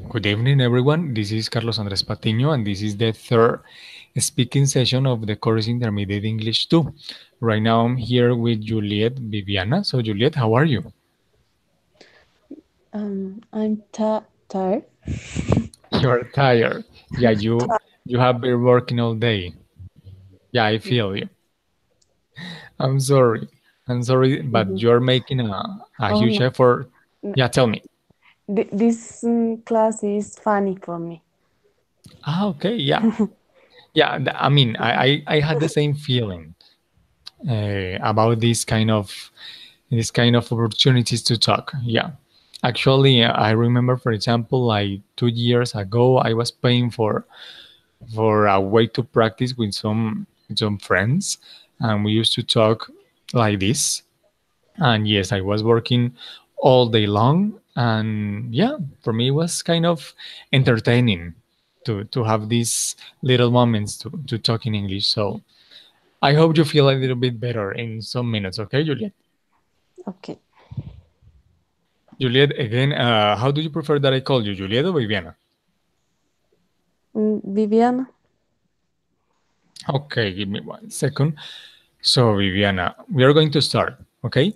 Good evening, everyone. This is Carlos Andrés Patiño, and this is the third speaking session of the course Intermediate English 2. Right now, I'm here with Juliet Viviana. So, Juliet, how are you? I'm tired. You're tired. Yeah, you have been working all day. Yeah, I feel you. I'm sorry. I'm sorry, but Mhm. you're making a Oh huge no, effort. Yeah, tell me. This class is funny for me. Ah, okay. Yeah. Yeah, I mean, I had the same feeling about this kind of opportunities to talk. Yeah, actually, I remember, for example, like 2 years ago, I was paying for a way to practice with some friends, and we used to talk like this. And yes, I was working all day long, and yeah, for me, it was kind of entertaining to have these little moments to talk in English. So I hope you feel a little bit better in some minutes, okay, Juliet? Okay. Juliet, again, how do you prefer that I call you, Juliet or Viviana? Viviana. Okay, give me 1 second. So, Viviana, we are going to start, okay?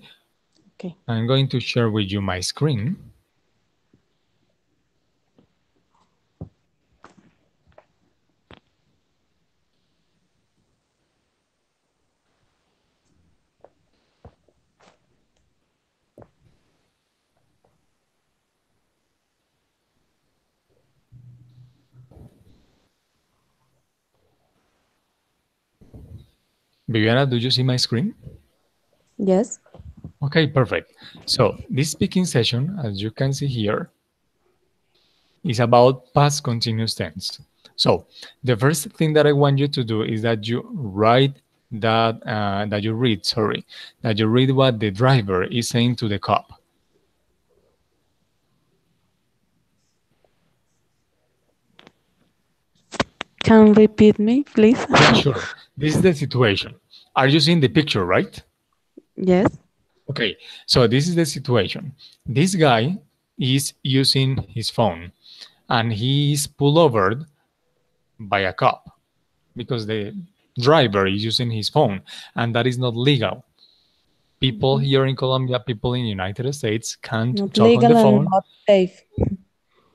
Okay. I'm going to share with you my screen. Viviana, do you see my screen? Yes. Okay, perfect. So, this speaking session, as you can see here, is about past continuous tense. So, the first thing that I want you to do is that you write that you read, sorry, that you read what the driver is saying to the cop. Can repeat me, please? Yeah, sure. This is the situation. Are you seeing the picture, right? Yes. Okay, so this is the situation. This guy is using his phone and he is pulled over by a cop because the driver is using his phone and that is not legal. People Mhm. here in Colombia, people in the United States can't Not talk on the legal and phone. not safe.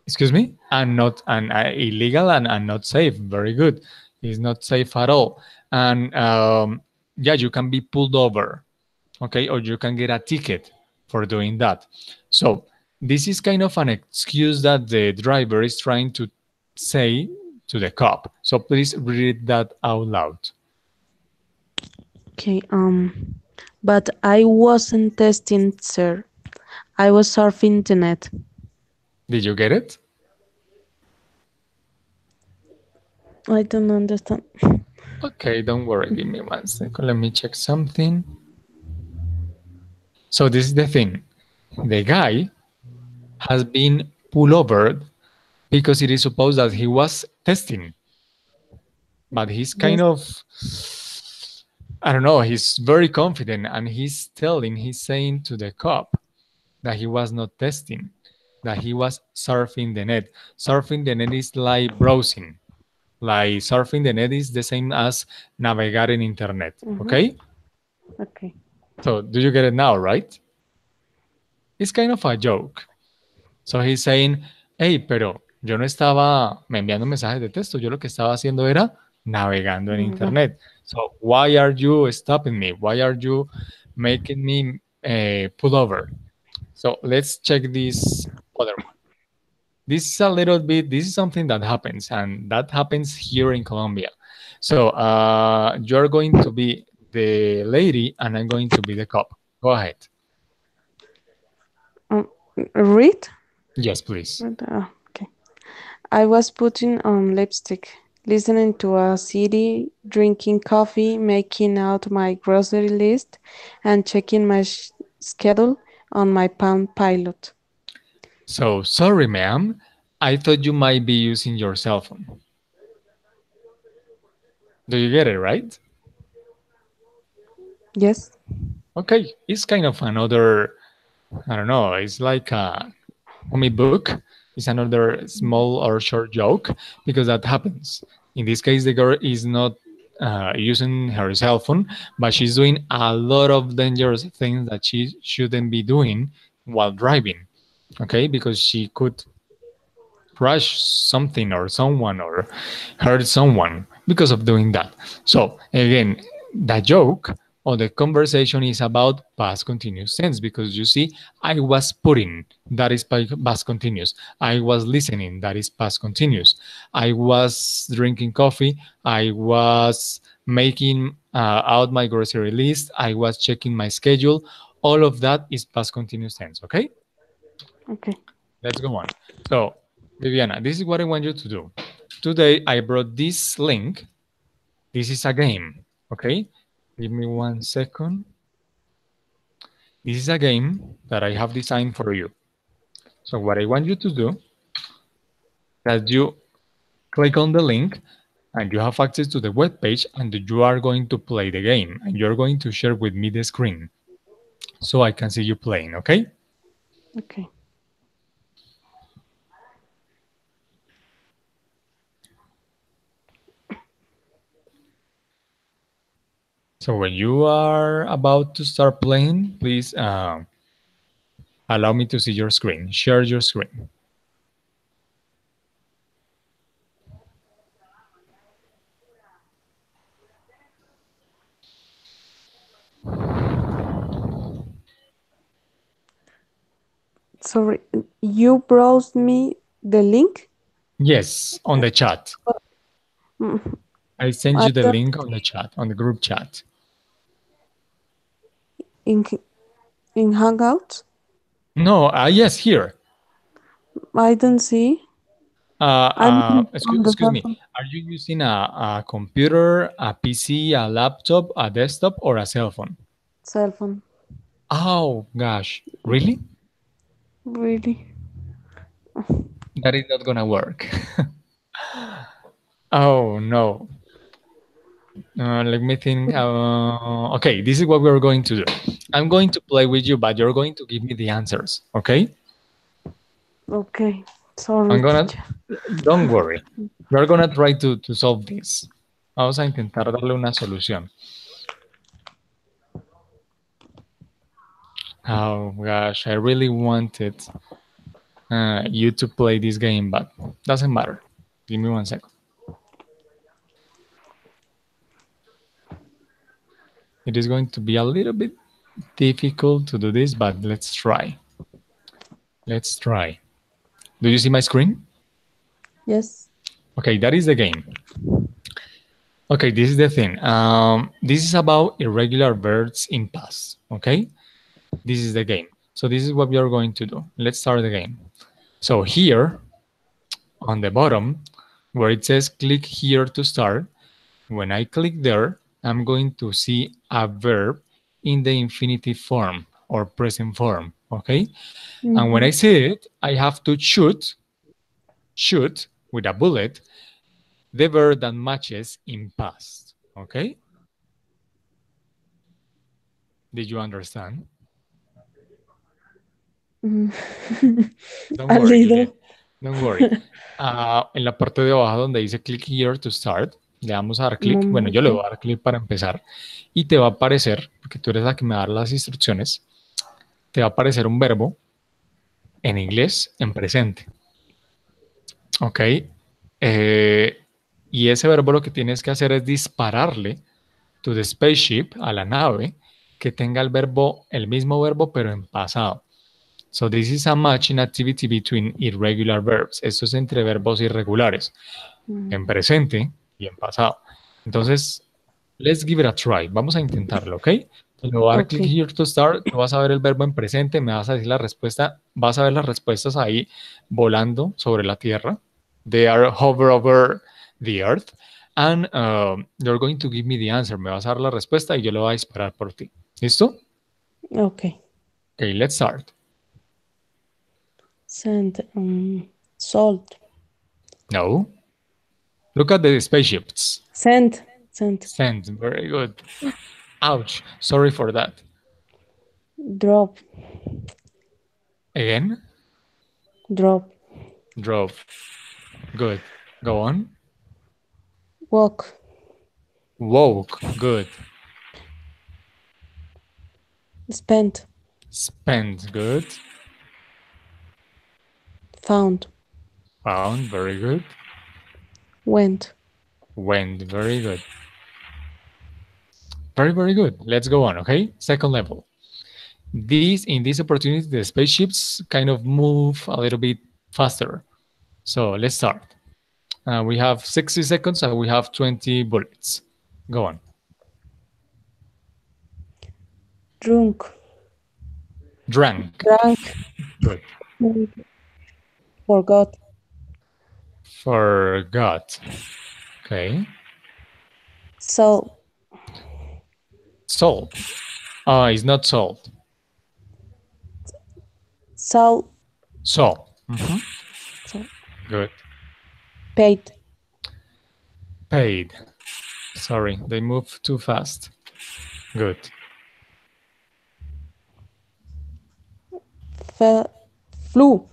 Excuse me, and not and illegal and not safe. Very good. It's not safe at all. And yeah, you can be pulled over, okay, or you can get a ticket for doing that. So this is kind of an excuse that the driver is trying to say to the cop. So please read that out loud. Okay. But I wasn't testing, sir. I was surfing the net. Did you get it? I don't understand. Okay, don't worry. Give me 1 second. Let me check something. So this is the thing. The guy has been pulled over because it is supposed that he was testing, but he's kind Yes. of, I don't know, he's very confident and he's saying to the cop that he was not testing, that he was surfing the net. Surfing the net is like browsing. Like surfing the net is the same as navegar in internet. Mm-hmm. Okay? Okay. So do you get it now, right? It's kind of a joke. So he's saying, hey, pero yo no estaba me enviando mensajes de texto, yo lo que estaba haciendo era navegando en Mm-hmm. internet. So why are you stopping me? Why are you making me pull over? So let's check this other one. This is a little bit, this is something that happens, and that happens here in Colombia. So you're going to be the lady, and I'm going to be the cop. Go ahead. Um, Read? Yes, please. Okay. I was putting on lipstick, listening to a CD, drinking coffee, making out my grocery list, and checking my schedule on my Palm Pilot. So sorry, ma'am. I thought you might be using your cell phone. Do you get it right? Yes. Okay, it's kind of another, I don't know, it's like a comic book. It's another small or short joke because that happens. In this case, the girl is not using her cell phone, but she's doing a lot of dangerous things that she shouldn't be doing while driving. Okay, because she could crush something or someone or hurt someone because of doing that. So again, the joke or the conversation is about past continuous tense because you see, I was putting, that is past continuous. I was listening, that is past continuous. I was drinking coffee. I was making out my grocery list. I was checking my schedule. All of that is past continuous tense. Okay, Okay. let's go on. So, Viviana, this is what I want you to do. Today, I brought this link. This is a game, okay? Give me 1 second. This is a game that I have designed for you. So what I want you to do is that you click on the link and you have access to the web page and you are going to play the game and you're going to share with me the screen so I can see you playing, okay? Okay. So when you are about to start playing, please allow me to see your screen. Share your screen. Sorry, you browsed me the link? Yes, on the chat. Mm, I sent I you the don't link on the chat, on the group chat. in in Hangouts. No, yes, here. I don't see. I'm Excuse, on the excuse cell me. phone. Are you using a computer, a PC, a laptop, a desktop, or a cell phone? Cell phone. Oh, gosh. Really? Really? That is not gonna work. Oh, no. Let me think. Okay, this is what we're going to do. I'm going to play with you, but you're going to give me the answers, okay? Okay. Sorry, I'm gonna, teacher. don't worry. We're gonna try to solve this. Vamos a intentar darle una solución. Oh gosh, I really wanted you to play this game, but doesn't matter. Give me 1 second. It is going to be a little bit difficult to do this, but let's try. Let's try. Do you see my screen? Yes. Okay, that is the game. Okay, this is the thing. This is about irregular verbs in past. Okay, this is the game. So this is what we are going to do. Let's start the game. So here on the bottom, where it says click here to start, when I click there, I'm going to see a verb in the infinitive form or present form, okay? And when Mm-hmm. I see it, I have to shoot with a bullet, the verb that matches in past, okay? Did you understand? Mm. Don't A worry, Juliet. little. Don't worry. En la parte de abajo donde dice click here to start, le vamos a dar clic. Bueno, yo le voy Momento. a dar clic para empezar. Y te va a aparecer, porque tú eres la que me da las instrucciones, te va a aparecer un verbo en inglés en presente. ¿Ok? Y ese verbo lo que tienes que hacer es dispararle to the spaceship, a la nave, que tenga el verbo, el mismo verbo, pero en pasado. So this is a matching activity between irregular verbs. Esto es entre verbos irregulares, en Mm. presente y en pasado. Entonces, let's give it a try. Vamos a intentarlo, ¿ok? Le voy a dar click Okay. here to start. Tú vas a ver el verbo en presente, me vas a decir la respuesta. Vas a ver las respuestas ahí volando sobre la tierra. They are hover over the earth. And you're going to give me the answer. Me vas a dar la respuesta y yo le voy a disparar por ti. ¿Listo? Okay. Ok, let's start. Send salt. No. Look at the spaceships. Send. Send. Send. Very good. Ouch. Sorry for that. Drop. Again. Drop. Drove. Good. Go on. Walk. Woke. Good. Spent. Spent. Good. Found. Found. Very good. Went. Went. Very good. Very, very good. Let's go on, okay? Second level. In this opportunity, the spaceships kind of move a little bit faster. So let's start. We have 60 seconds and we have 20 bullets. Go on. Drunk. Drank. Drank. Good. Forgot. Forgot. Okay. So. Sold. It's not sold. So. So. Mhm. So. Good. Paid. Paid. Sorry, they move too fast. Good. Flew.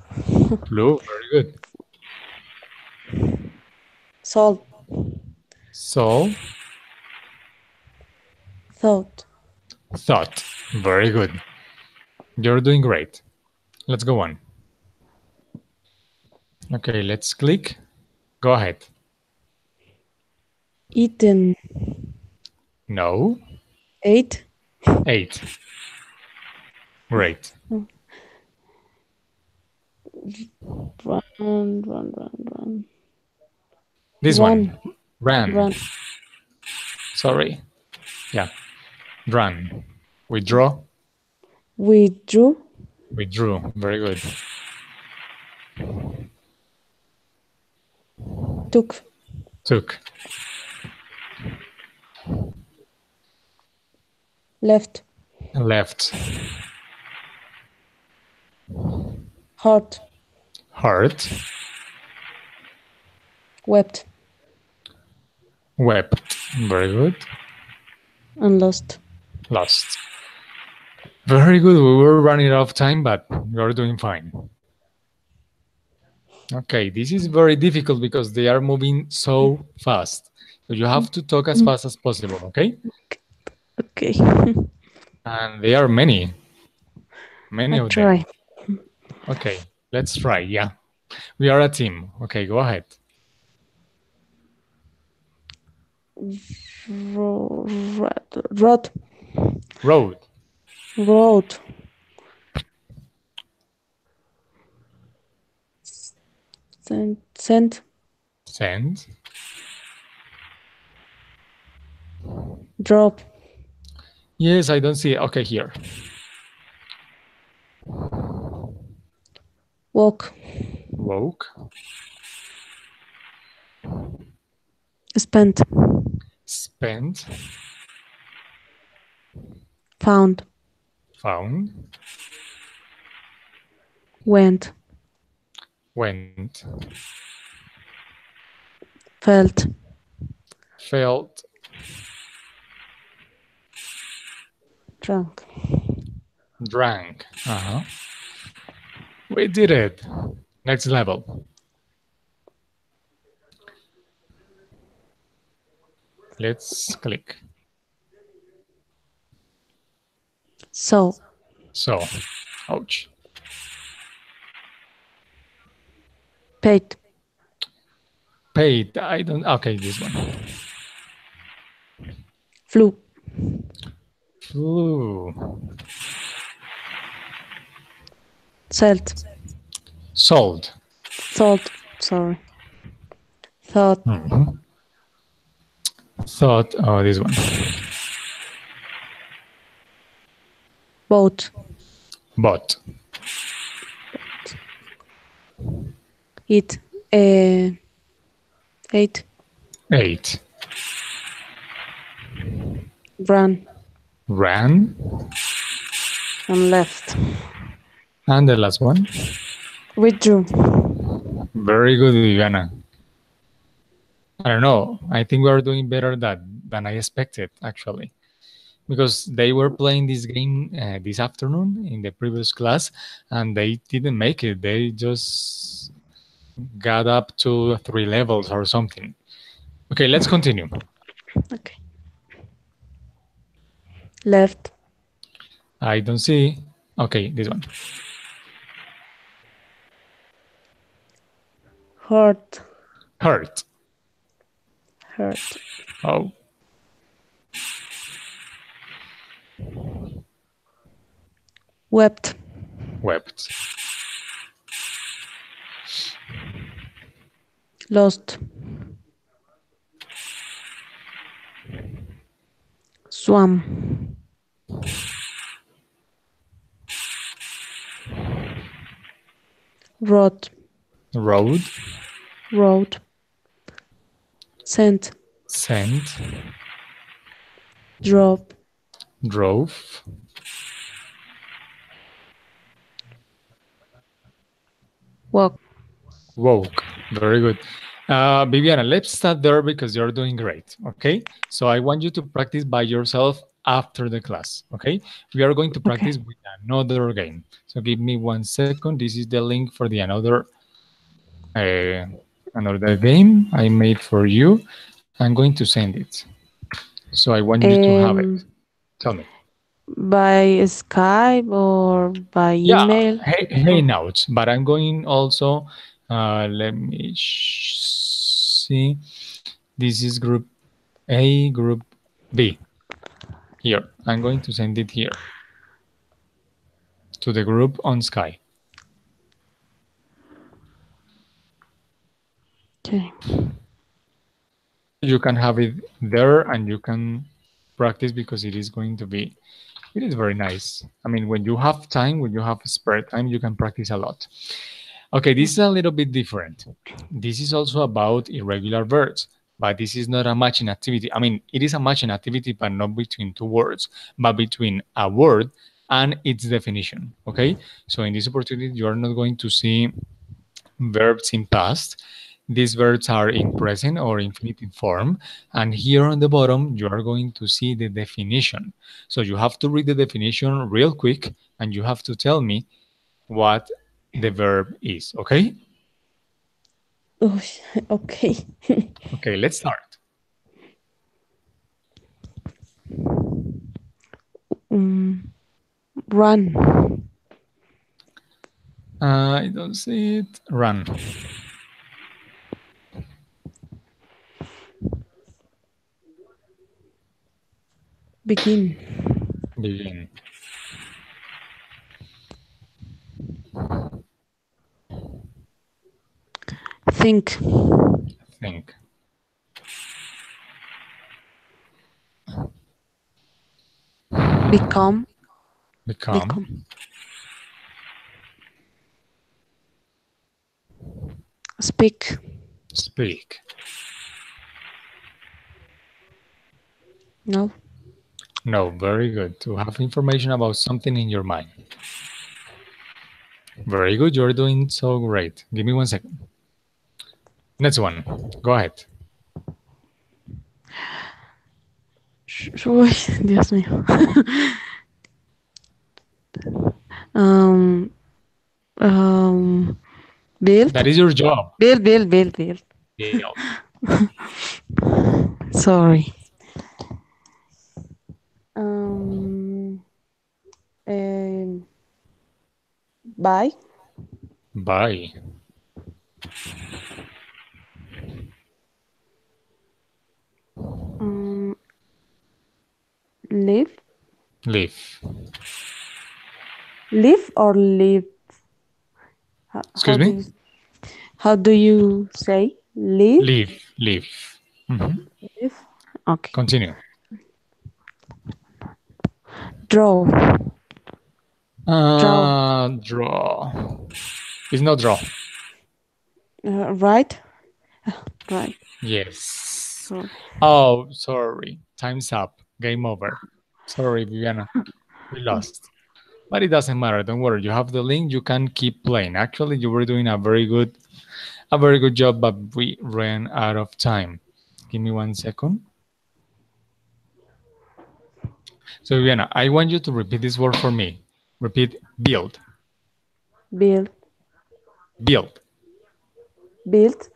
Blue. Very good. Sold. So. Thought. Thought. Very good. You're doing great. Let's go on. Okay, let's click. Go ahead. Eaten. No. Ate. 8. Great. Run. This one. Run. Ran. Run. Sorry. Yeah. Run. Withdraw. Withdrew. Withdrew. Very good. Took. Took. Left. Left. Heart. Heart. Wept. Wept. Very good. And lost. Lost. Very good. We were running out of time, but you're doing fine. Okay, this is very difficult because they are moving so fast. So you have to talk as fast as possible, okay? Okay. And there are many I of them. try. Okay, let's try. Yeah, we are a team. Okay, go ahead. Rod. Road. Road. Sent. Send. Drop. Yes, I don't see it. Okay, here. Walk. Woke. Spent. Spent. Found. Found. Went. Went. Felt. Felt. Drunk. Drank. Uh-huh. We did it. Next level. Let's click. So. So, ouch. Paid. Paid. I don't. Okay, this one. Flew. Flew. Sold. Sold. Thought. Sorry. Thought. Mhm. Thought. Oh, this one. Boat. Bought. Eat. Uh, ate. 8. Ran. Ran. And left. And the last one. Withdrew. Very good, Viviana. I don't know. I think we are doing better than I expected, actually. Because they were playing this game this afternoon in the previous class and they didn't make it. They just got up to 3 levels or something. Okay, let's continue. Okay. Left. I don't see. Okay, this one. Hurt. Hurt. Hurt. Oh, Wept. wept. Lost. Swam. Wrote. Road. Wrote. Sent. Sent. Drove. Drove. Walk. Woke. Very good. Viviana, let's start there because you're doing great. Okay. So I want you to practice by yourself after the class. Okay. We are going to Okay. practice with another game. So give me 1 second. This is the link for the uh, another game I made for you. I'm going to send it. So I want you to have it. Um, Tell me. by Skype or by Yeah. email. Hey Oh, notes. But I'm going also. Let me see. This is group A, group B. Here. I'm going to send it here to the group on Sky. okay. So you can have it there and you can practice because it is going to be, it is very nice. I mean, when you have time, when you have spare time, you can practice a lot. Okay, this is a little bit different. This is also about irregular verbs, but this is not a matching activity. I mean, it is a matching activity, but not between two words, but between a word and its definition. Okay, so in this opportunity, you are not going to see verbs in past. These verbs are in present or infinitive form. And here on the bottom, you are going to see the definition. So you have to read the definition real quick and you have to tell me what the verb is. Okay? Oh, okay. Okay, let's start. um, run. I don't see it. Run. Begin. Begin. Think. Think. Become. Become. Become. Speak. Speak. No. No, very good. To have information about something in your mind. Very good. You're doing so great. Give me 1 second. Next one. Go ahead. Uy, Dios mío. um, um, build. That is your job. Build. Yeah. Sorry. Um, um, buy. Buy. Um, live. Live. Live or live? How Excuse me? how do you say live? Live. Live. Mhm. Live. Okay. Continue. Draw. Draw. Draw. It's not draw. Right. Right. Yes. Sorry. Oh, sorry. Time's up. Game over. Sorry, Viviana. We lost. But it doesn't matter. Don't worry. You have the link. You can keep playing. Actually, you were doing a very good job, but we ran out of time. Give me 1 second. So, Viviana, I want you to repeat this word for me. Repeat build. Build. Build. Built.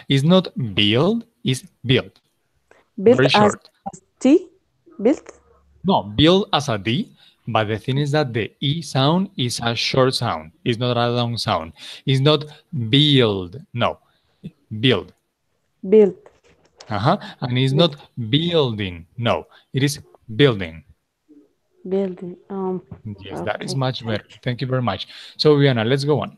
It's not build, it's build. Built Very as short. T. Built. No, build as a D, but the thing is that the E sound is a short sound. It's not a long sound. It's not build. No, build. Built. And it's Built. not building. No, it is building. Building. Yes, that is Okay. much Thank better. Thank you very much. So, Viana, let's go on.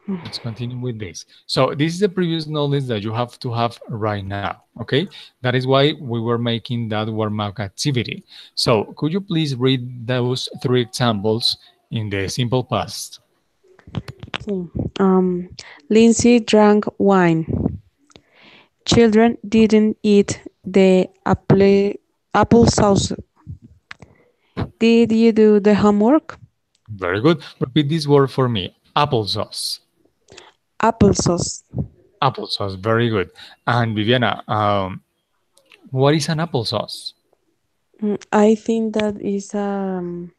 Let's continue with this. So this is the previous knowledge that you have to have right now, okay? That is why we were making that warm-up activity. So could you please read those three examples in the simple past? you. Okay. Lindsay drank wine. Children didn't eat the applesauce. Did you do the homework? Very good. Repeat this word for me. Applesauce. Applesauce. Applesauce. Very good. And Viviana, what is an applesauce? I think that is an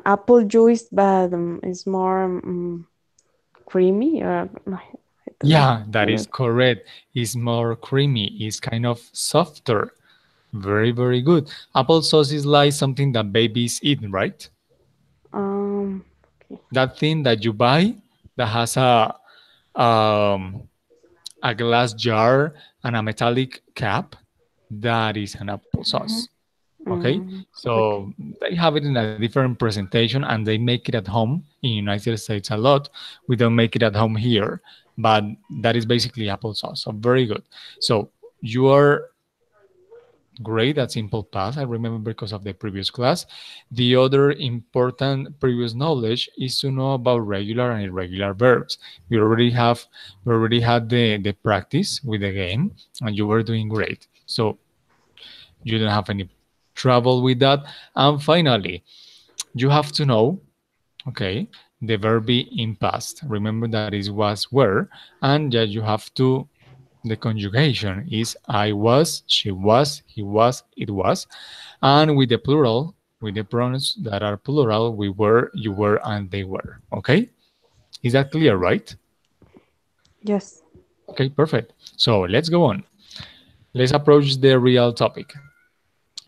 apple juice, but it's more creamy. I don't know. Yeah, that is correct. It's more creamy. It's kind of softer. Very, very good. Applesauce is like something that babies eat, right? Um, okay. That thing that you buy that has um, a glass jar and a metallic cap, that is an applesauce. Okay, Okay. so they have it in a different presentation and they make it at home in United States a lot. We don't make it at home here, but that is basically applesauce. So very good. So you are great at simple past. I remember because of the previous class. The other important previous knowledge is to know about regular and irregular verbs. We already had the practice with the game and you were doing great. So you don't have any trouble with that. And finally, you have to know, okay, the verb be in past. Remember that it was were, and that you have to the conjugation is I was, she was, he was, it was. And with the plural, with the pronouns that are plural, we were, you were, and they were. Okay? Is that clear, right? Yes. Okay, perfect. So let's go on. Let's approach the real topic.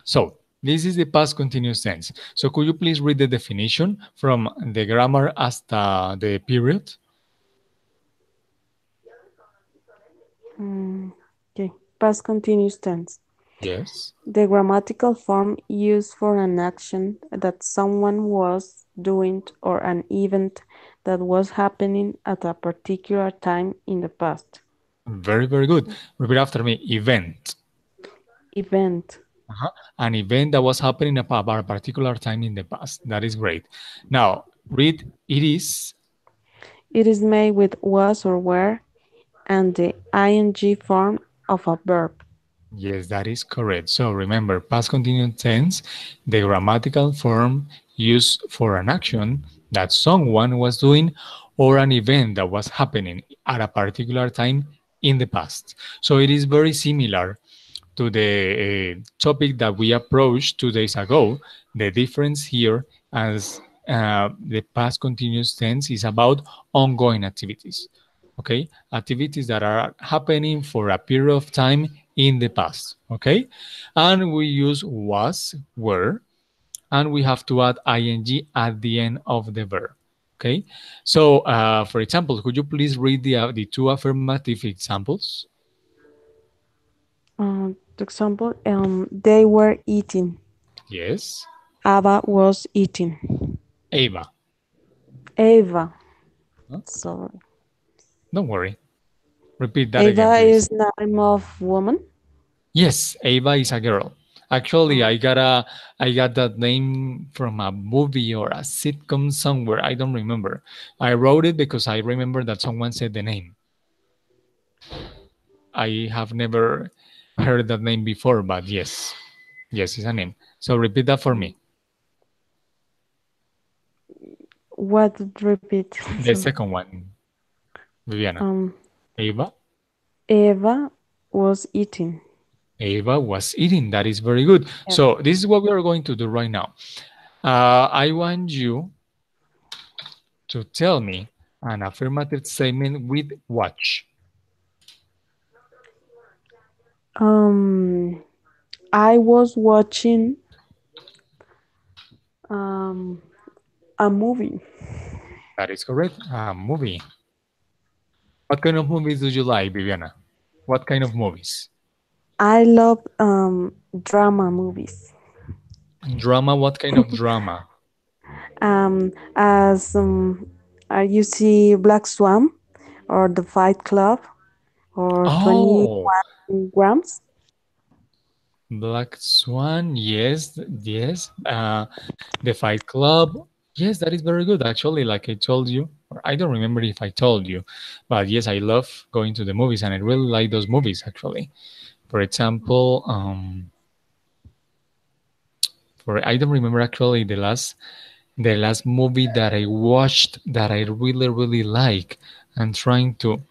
So this is the past continuous tense. So could you please read the definition from the grammar hasta the period? Mm, okay. Past continuous tense. Yes. The grammatical form used for an action that someone was doing or an event that was happening at a particular time in the past. Very, very good. Repeat after me. Event. Event. An event that was happening at a particular time in the past. That is great. Now, read it is. It is made with was or were and the ing form of a verb. Yes, that is correct. So remember, past continuous tense, the grammatical form used for an action that someone was doing or an event that was happening at a particular time in the past. So it is very similar to the topic that we approached 2 days ago. The difference here as the past continuous tense is about ongoing activities. Okay, activities that are happening for a period of time in the past. Okay, and we use was, were, and we have to add ing at the end of the verb. Okay, so for example, could you please read the two affirmative examples? Example, they were eating. Yes. Ava was eating. Ava. Ava. Huh? Sorry. Don't worry. Repeat that again, Ava please. is name of woman. Yes, Ava is a girl. Actually, Uh, I got that name from a movie or a sitcom somewhere. I don't remember. I wrote it because I remember that someone said the name. I have never heard that name before, but yes, yes, it's a name. So repeat that for me. what repeat? The Sorry. second one, Viviana. Um, Ava. Eva was eating. Ava was eating. That is very good. Yeah. So this is what we are going to do right now. I want you to tell me an affirmative statement with watch. Um, I was watching um, a movie. That is correct. A movie. What kind of movies do you like, Viviana? What kind of movies? I love drama movies. Drama, what kind of drama? As you see Black Swan or The Fight Club or Oh, 21 Grams. Black Swan, yes, yes. The Fight Club, yes, that is very good. Actually, like I told you, or I don't remember if I told you, but yes, I love going to the movies, and I really like those movies. Actually, for example, for I don't remember actually the last movie that I watched that I really really like. I'm trying to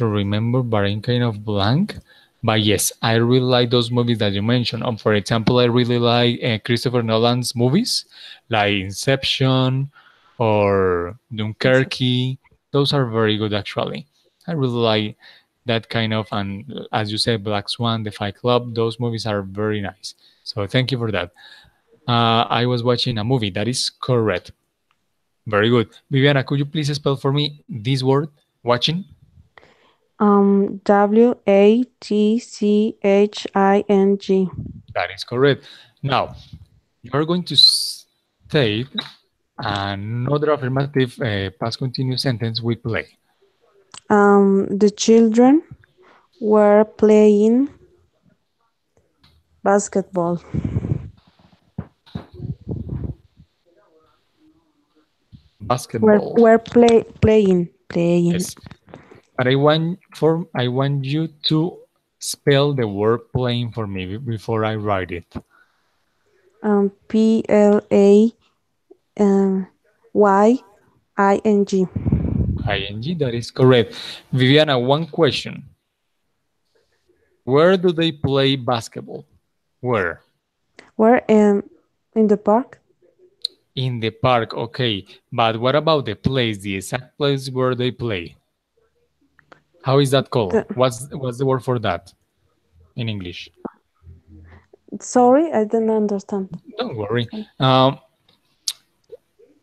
remember, but I'm kind of blank. But yes, I really like those movies that you mentioned. For example, I really like Christopher Nolan's movies, like Inception or Dunkerque. Those are very good, actually. I really like that kind of, and as you said, Black Swan, The Fight Club. Those movies are very nice. So thank you for that. I was watching a movie. That is correct. Very good. Viviana, could you please spell for me this word, watching? WATCHING. That is correct. Now, you're going to state another affirmative past continuous sentence with play. The children were playing basketball. Were Basketball. were playing. Yes. But I want you to spell the word playing for me before I write it. PLAYING. ING, that is correct. Viviana, one question. Where do they play basketball? Where? Were in the park. In the park, okay. But what about the place, the exact place where they play? How is that called? The, What's the word for that in English? sorry, I didn't understand. Don't worry.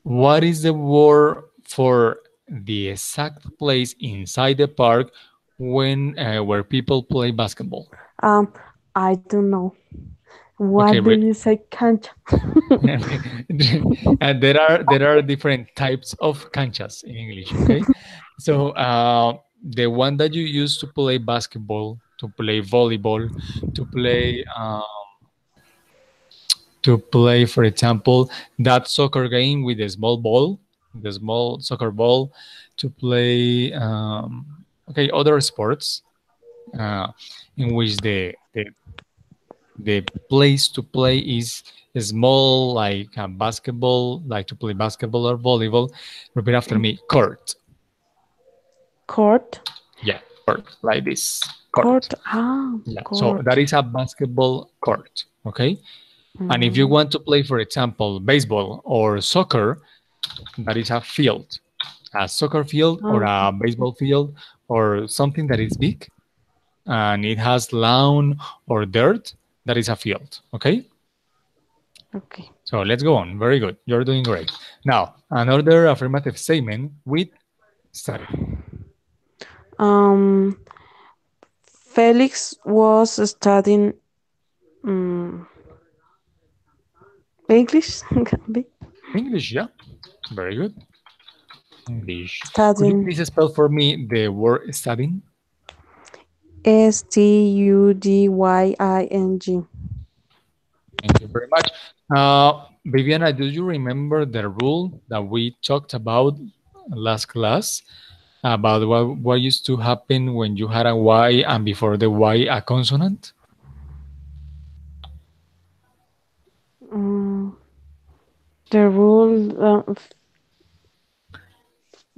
What is the word for the exact place inside the park when where people play basketball? Um, I don't know. Okay, What do you say, cancha? and there are different types of canchas in English. Okay, so the one that you use to play basketball, to play volleyball, to play for example, that soccer game with the small ball, the small soccer ball, to play okay, other sports uh, in which the place to play is small, like basketball, like to play basketball or volleyball. Repeat after me: court. Court. Yeah, court, like this. Court. Court. Ah, Yeah, so that court. is a basketball court. Okay, and if you Mm, want to play, for example, baseball or soccer, that is a field, a soccer field or ah, a baseball field or something that is big and it has lawn or dirt. That is a field. Okay. okay. So let's go on. Very good. You're doing great. Now, another affirmative statement with study. Um, Felix was studying um, English. Can be English, yeah. Very good. English. Could you studying please spell for me the word studying? STUDYING. Thank you very much. Viviana, do you remember the rule that we talked about last class about what used to happen when you had a Y and before the Y a consonant? Um, the rule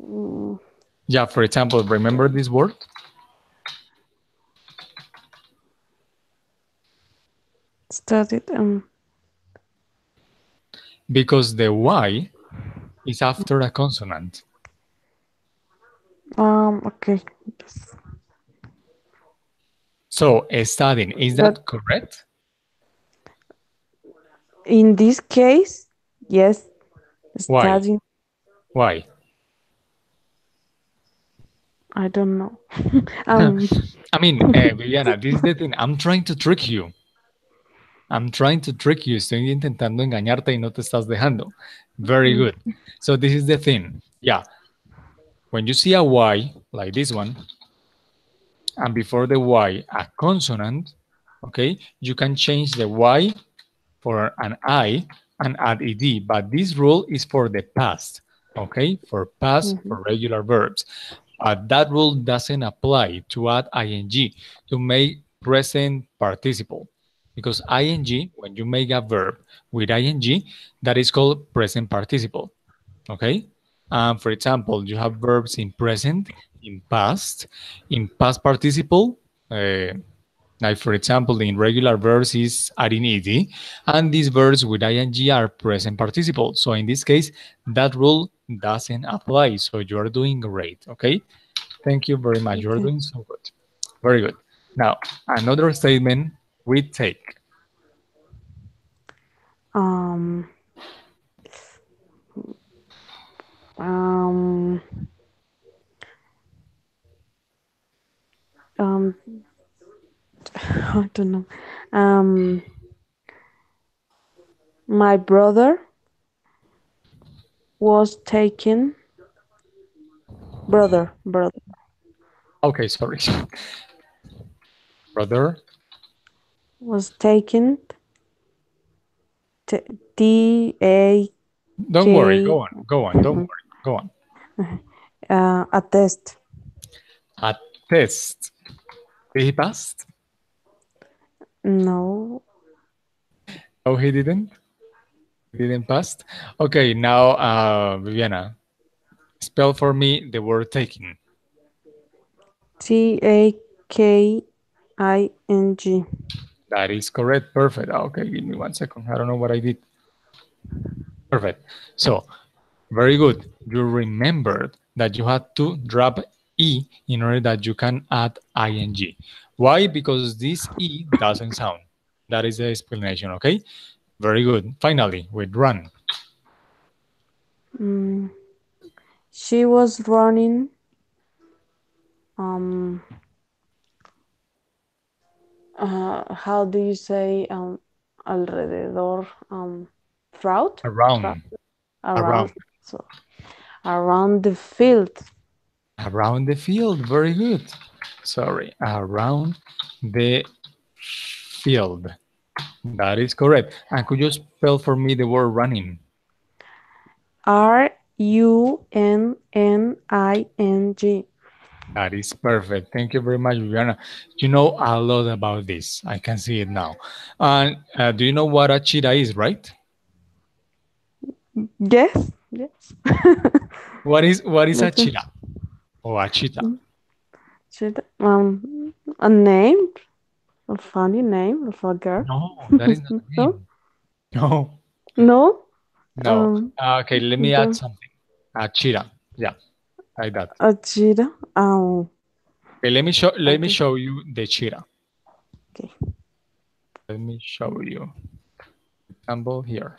mm, Yeah, for example, remember this word? studied Because the Y is after a consonant. Okay. Yes. So, studying, is That that correct? in this case, yes, Why? studying. Why? I don't know. um. I mean, Viviana, this is the thing. I'm trying to trick you. I'm trying to trick you. Estoy intentando engañarte y no te estás dejando. Very mm, good. So this is the thing. Yeah, when you see a Y like this one, and before the Y a consonant, okay, you can change the Y for an I and add ed. But this rule is for the past, okay, for past mhm, for regular verbs. That rule doesn't apply to add ing to make present participle, because ing, when you make a verb with ing, that is called present participle. Okay. For example, you have verbs in present, in past participle. Uh, like for example, in regular verbs is adding ed, and these verbs with ing are present participle. So in this case, that rule doesn't apply. So you are doing great. Okay. Thank you very much. You are okay. doing so good. Very good. Now, another statement we take. Um. Um. Um. I don't know. Um. My brother was taken. Brother Okay, sorry. Brother, was taken. T A don't worry. K. Go on. Go on. Don't worry. Go on. A test. A test. Did he pass? No. No, he didn't. He didn't pass. Okay, now, Viviana, spell for me the word taking. Taking. That is correct. Perfect. Okay, give me 1 second. I don't know what I did. Perfect. So, very good. You remembered that you had to drop E in order that you can add ing. Why? Because this E doesn't sound. That is the explanation, okay? Very good. Finally, with run. Mm. She was running. Um. How do you say alrededor? Throughout. Throughout. Around. Around. Around. So around the field. Around the field. Very good. Sorry. Around the field. That is correct. And could you spell for me the word running? Running. That is perfect. Thank you very much, Viviana. You know a lot about this. I can see it now. And do you know what a cheetah is, right? Yes. Yes. What is a But cheetah or a cheetah? should a name, a funny name of a girl. No, that is not a No, name. No, no. no. Um, Okay, let me add the something. A cheetah. Yeah, like that. a cheetah. Okay, I let me don't. show you the cheetah. Okay. Let me show you. Example here.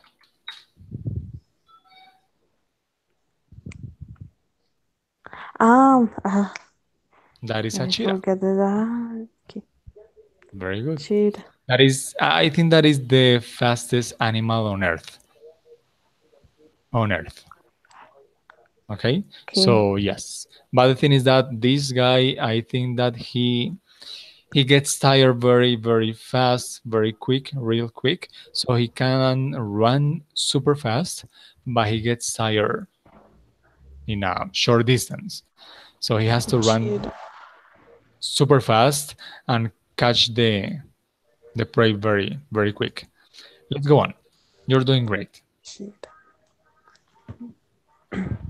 Ah, That is a I cheetah. forget that. Okay. Very good. Cheetah. That is, I think that is the fastest animal on Earth. On Earth. Okay. Okay. So yes, but the thing is that this guy, I think that he gets tired very fast, very quick, real quick. So he can run super fast, but he gets tired in a short distance. So he has to run Cheetah. super fast and catch the prey very quick. Let's go on. You're doing great. Cheetah.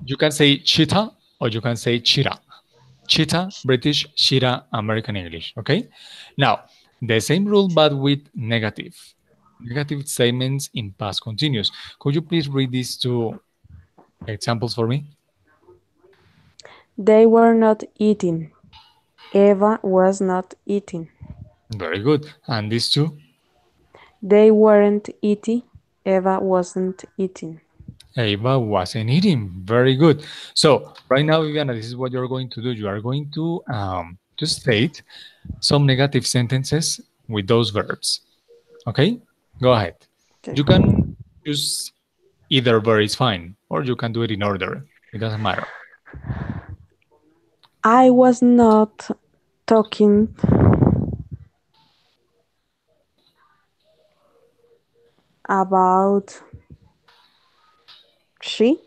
You can say cheetah or you can say cheetah. Cheetah, British, cheetah, American English. Okay. Now, the same rule but with negative. Negative statements in past continuous. Could you please read these two examples for me? They were not eating. Eva was not eating. Very good. And these two? They weren't eating. Eva wasn't eating. Eva wasn't eating. Very good. So right now, Viviana, this is what you're going to do. You are going to state some negative sentences with those verbs. Okay? Go ahead. Okay. You can choose either verb is fine, or you can do it in order. It doesn't matter. I was not talking about she.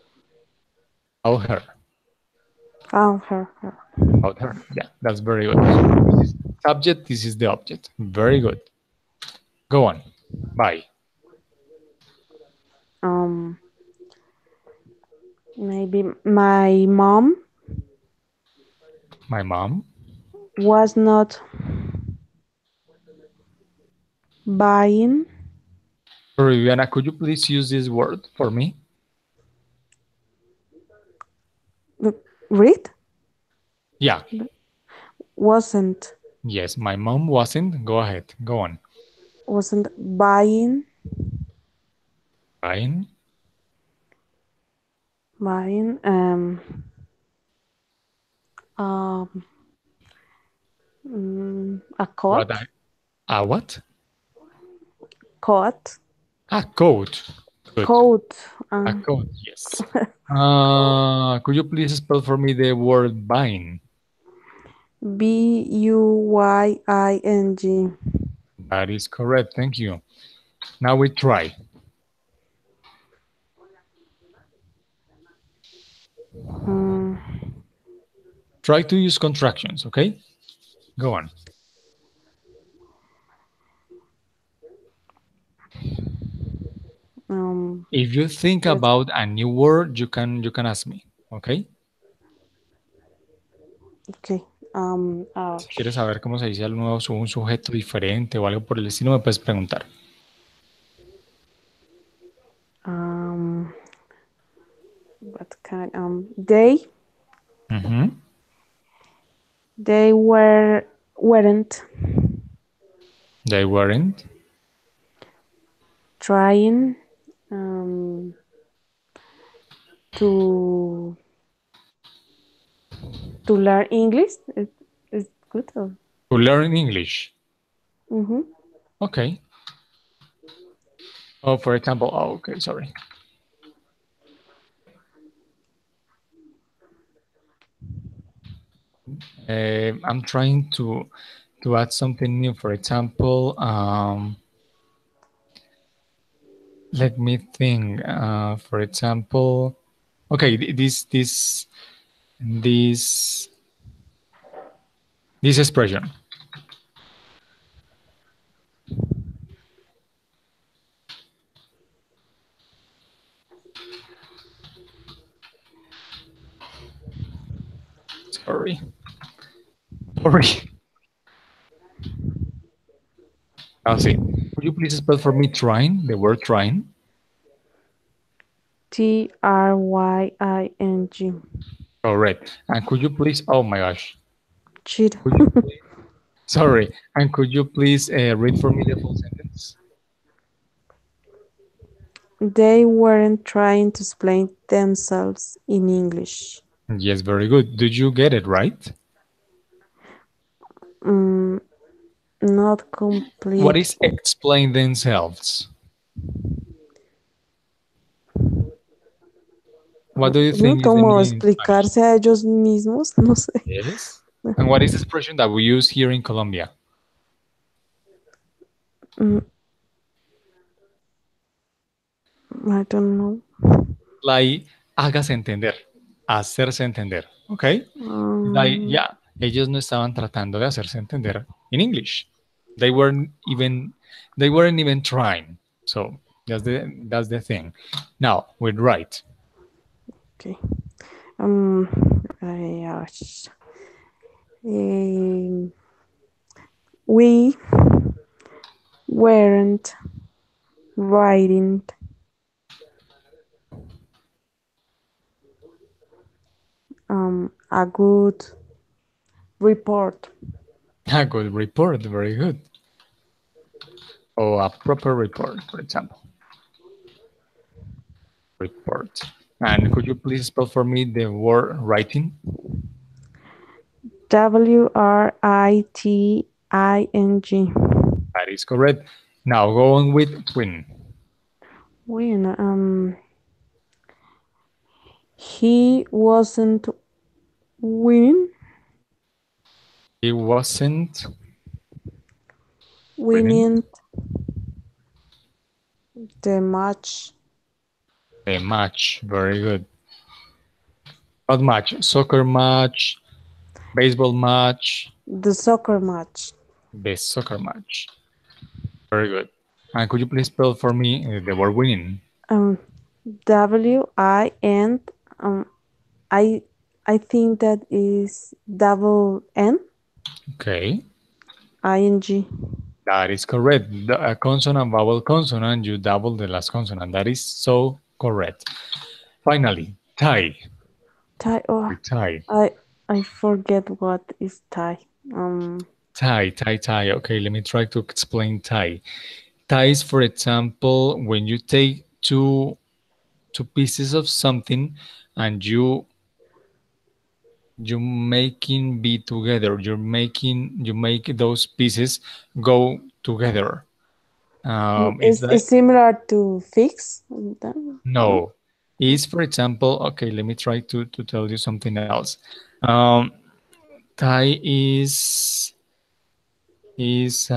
About her. Oh, her. About her. Yeah, that's very good. This is subject, this is the object. Very good. Go on. Bye. Um, maybe my mom My mom. was not buying. Sorry, Viviana, could you please use this word for me? Read Yeah. wasn't Yes, my mom wasn't. Go ahead. Go on. wasn't buying Buying. buying um a What coat I a what? coat A coat. Good. coat A coat, yes. Could you please spell for me the word buying? Buying. That is correct. Thank you. Now we try. Mm, Try to use contractions, okay? Go on. um, If you think let's, about a new word, you can ask me, okay? okay. Si quieres saber cómo se dice al nuevo un sujeto diferente o algo por el estilo, me puedes preguntar. um, what kind? Ujú. They weren't They weren't. trying um, to learn English. Is good. To learn English. Mm-hmm. Okay. Oh, for example, oh, okay, sorry. I'm trying to add something new. For example, let me think. For example, okay, this this expression. Sorry, sorry. I'll see. Could you please spell for me trying? The word trying. Trying. Correct. And could you please? Oh my gosh. Cheat. Could you please? Sorry. And could you please read for me the full sentence? They weren't trying to explain themselves in English. Yes, very good. Did you get it right? Mm, not What complete. is explain themselves? What do you No, think is the como meaning in Spanish? explicarse a ellos mismos, no sé. Yes. And what is the expression that we use here in Colombia? Mm, I don't know. Like, hágase entender, hacerse entender, ¿ok? Like, Um, yeah, ellos no estaban tratando de hacerse entender in English. They weren't even, they weren't even trying. So that's the thing. Now, with right. okay. Um, yes. Um, we weren't writing A good report. A good report, very good. Or a proper report, for example. Report. And could you please spell for me the word writing? Writing. That is correct. Now go on with win. Win. He wasn't winning. He wasn't winning Winning the match. the match. Very good. What match? Soccer match, baseball match, The soccer match. the soccer match. Very good. And could you please spell for me the word winning? Um, Win. Um, I I think that is double N Okay, ing. that is correct. A consonant, vowel, consonant, you double the last consonant. That is so correct. Finally, tie. Tie. Oh, Tie. I I forget what is tie. Um, Tie. Okay, let me try to explain tie. Tie is, for example, when you take two pieces of something and you making be together. You make those pieces go together. It's like is similar to fix. No. no. Is, for example, okay. Let me try to tell you something else. Um, tie is is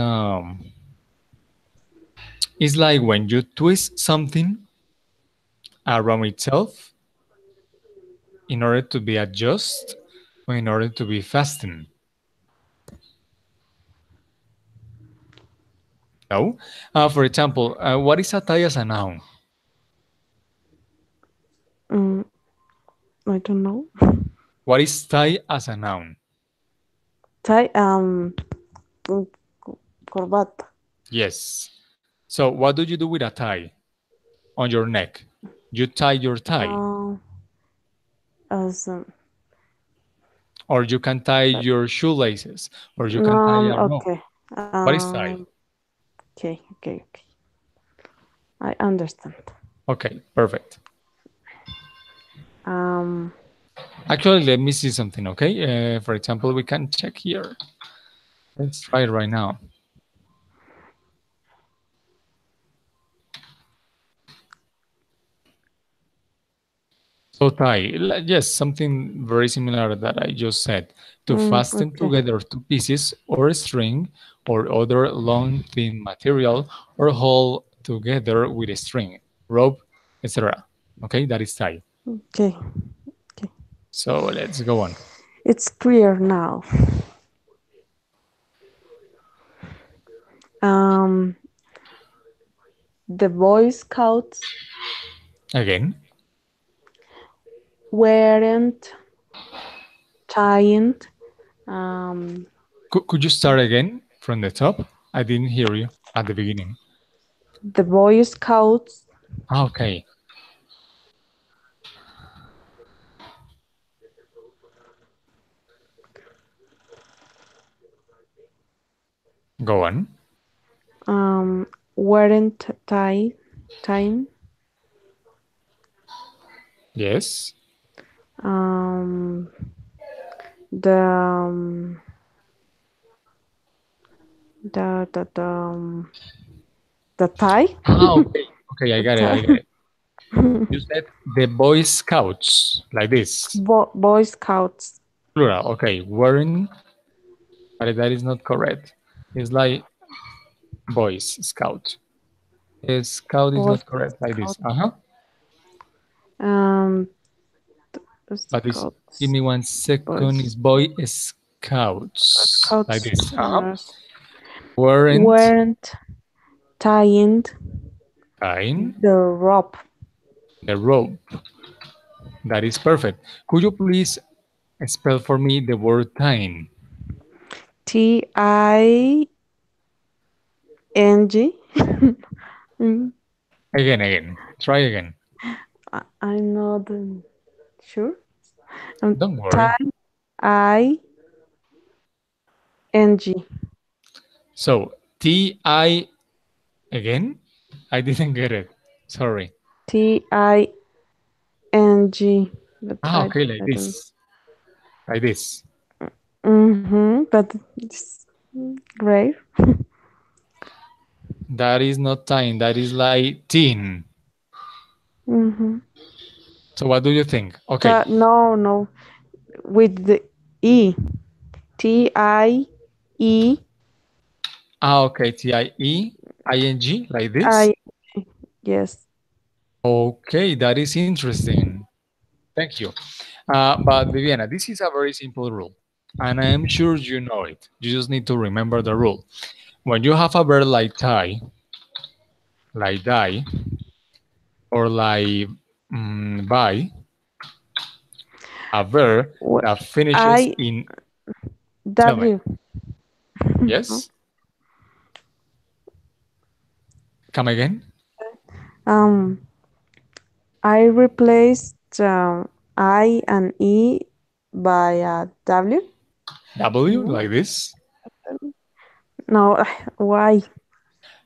like when you twist something around itself in order to be adjust or in order to be fastened. No. For example, what is a tie as a noun? Mm, I don't know. What is tie as a noun? Tie. Mm, Corbata. Yes. So what do you do with a tie on your neck? You tie your tie, Uh, as or you can tie your shoelaces, or you can tie a rope. okay. What is tie? Okay. I understand. Okay, perfect. Um, Actually, let me see something, okay? For example, we can check here. Let's try it right now. So tie, yes, something very similar that I just said. To fasten okay. together two pieces or string or other long thin material or hold together with a string, rope, etc. Okay, that is tie. Okay. Okay. So let's go on. It's clear now. Um, the Boy Scouts Again, weren't tying. Um, could you start again from the top? I didn't hear you at the beginning. the Boy Scouts Okay, go on. weren't tying. Yes. Um, the the tie. Okay. Okay, I The got it. I got tie. it. You said the Boy Scouts, like this. Boy Scouts. Plural. Okay, weren't, but that is not correct. It's like Boys Scout. Scout is Boy not correct like this. Scouts. Uh-huh. Um, But this, give Scouts. me one Boy second. Is Boy Scouts like Scouts. this. Uh-huh. Weren't Weren't tying tying the rope. the rope. That is perfect. Could you please spell for me the word tying? Ting. Mm, Again. Try again. I'm not sure. Don't worry. Time ing. So T-I again? I didn't get it. Sorry. Ting. But Ah, I okay, like I don't. this. Like this. But it's great. That is not time. That is like teen. Mm-hmm. So what do you think? Okay. No, with the e. Tie. Ah, okay. T-I-E-I-N-G, like this. I yes. Okay, that is interesting. Thank you. But Viviana, this is a very simple rule, and I am sure you know it. You just need to remember the rule. When you have a verb like tie, like die, or like buy, a verb Wh- that finishes I in, tell me, W. yes? Come again? um, I replaced I and E by a W. W, No, like this? no, why?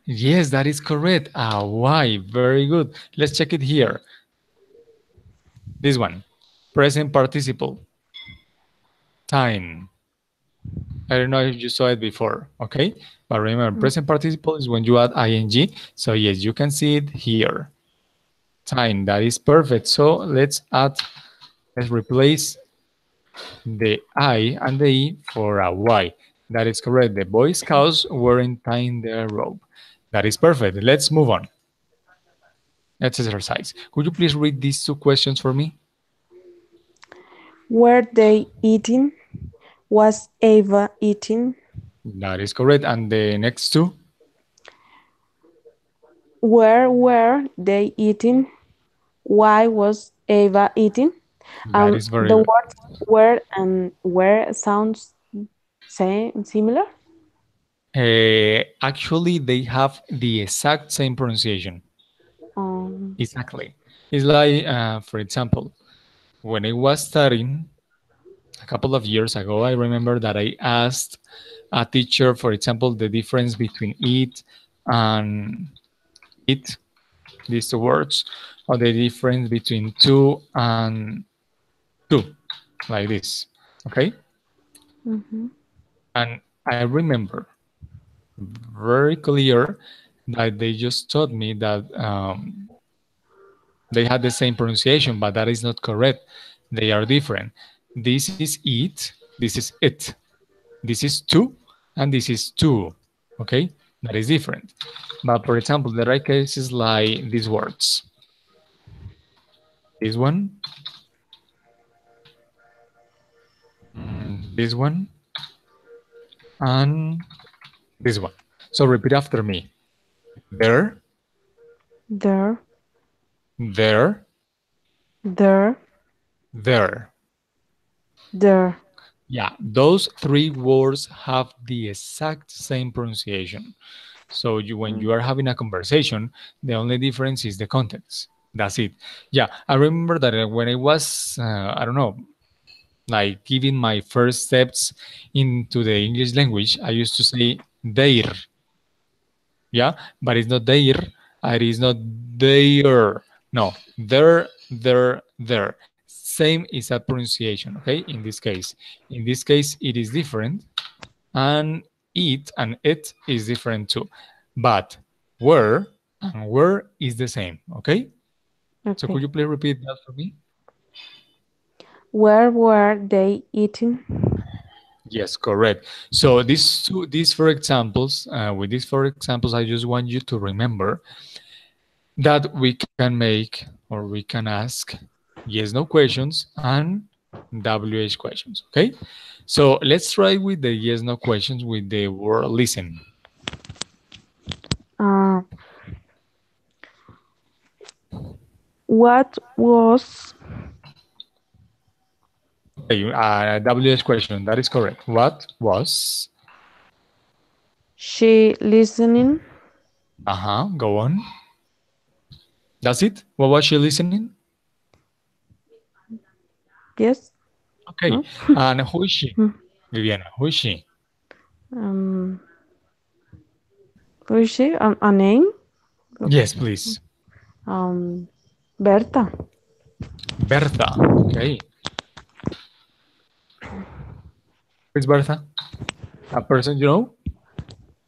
Yes, that is correct. Why? Very good. Let's check it here. This one, present participle, time. I don't know if you saw it before, okay? But remember, present participle is when you add ing. So yes, you can see it here. Time, that is perfect. So let's replace the I and the E for a Y. That is correct. The Boy Scouts weren't tying their rope. That is perfect. Let's move on. Let's exercise. Could you please read these two questions for me? Were they eating? Was Ava eating? That is correct. And the next two? Where were they eating? Why was Ava eating? That is very The good. words were and where sounds similar. Actually, they have the exact same pronunciation. Um, Exactly. It's like, for example, when I was studying a couple of years ago, I remember that I asked a teacher, for example, the difference between eat and eat, these two words, or the difference between two and two, like this. Okay? mhm. And I remember very clear that they just taught me that they had the same pronunciation, but that is not correct. They are different. This is it, this is it. This is two, and this is two. Okay? That is different. But for example, the right case is like these words. This one, this one, and this one. So repeat after me. There, There, there, there, there. there. Yeah, those three words have the exact same pronunciation. So when you are having a conversation, the only difference is the context. That's it. Yeah, I remember that when I was, I don't know, like giving my first steps into the English language, I used to say their, yeah, but it's not their, it is not their. No, there. Same is that pronunciation, okay? In this case, it is different, and it is different too. But where and where is the same, okay? So Okay. could you please repeat that for me? Where were they eating? Yes, correct. So these four examples, with these four examples, I just want you to remember that we can make or we can ask yes no questions and WH questions, okay? So let's try with the yes no questions with the word listen. Uh, what was Okay, WH question, that is correct. What was, she listening? go on. That's it? What was she listening? Yes. Okay. No? And who is she? Mm. Viviana, who is she? Um, what is she? A name? Yes, please. Um, Berta. Bertha. Okay. Who is Bertha? A person you know?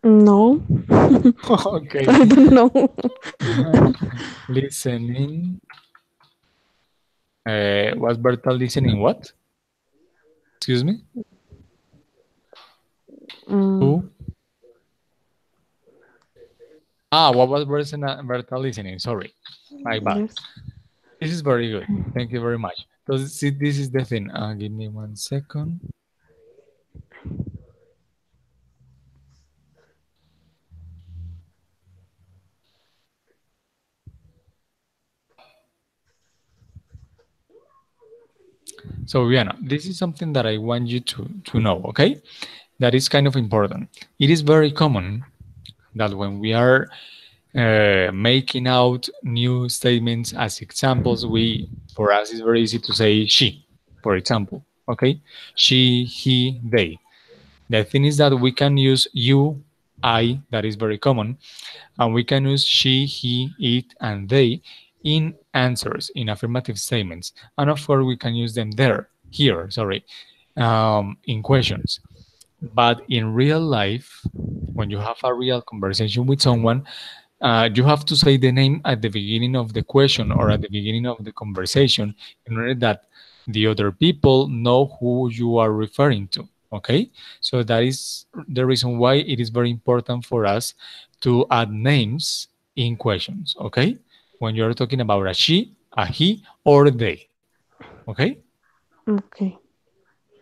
No, Okay. I don't know. Listening. Was Bertha listening what? Excuse me? Mm, Who? Ah, what was Bertha listening? Sorry. My bad. yes. This is very good. Thank you very much. So see, this is the thing. Give me 1 second. So Vienna, this is something that I want you to know, okay? That is kind of important. It is very common that when we are making out new statements as examples, we for us it's very easy to say she, for example, okay? She, he, they. The thing is that we can use you, I, that is very common, and we can use she, he, it, and they in answers, in affirmative statements. And of course, we can use them there, here, sorry, in questions. But in real life, when you have a real conversation with someone, you have to say the name at the beginning of the question or at the beginning of the conversation in order that the other people know who you are referring to. Okay, so that is the reason why it is very important for us to add names in questions. Okay, when you're talking about a she, a he, or they. Okay. Okay.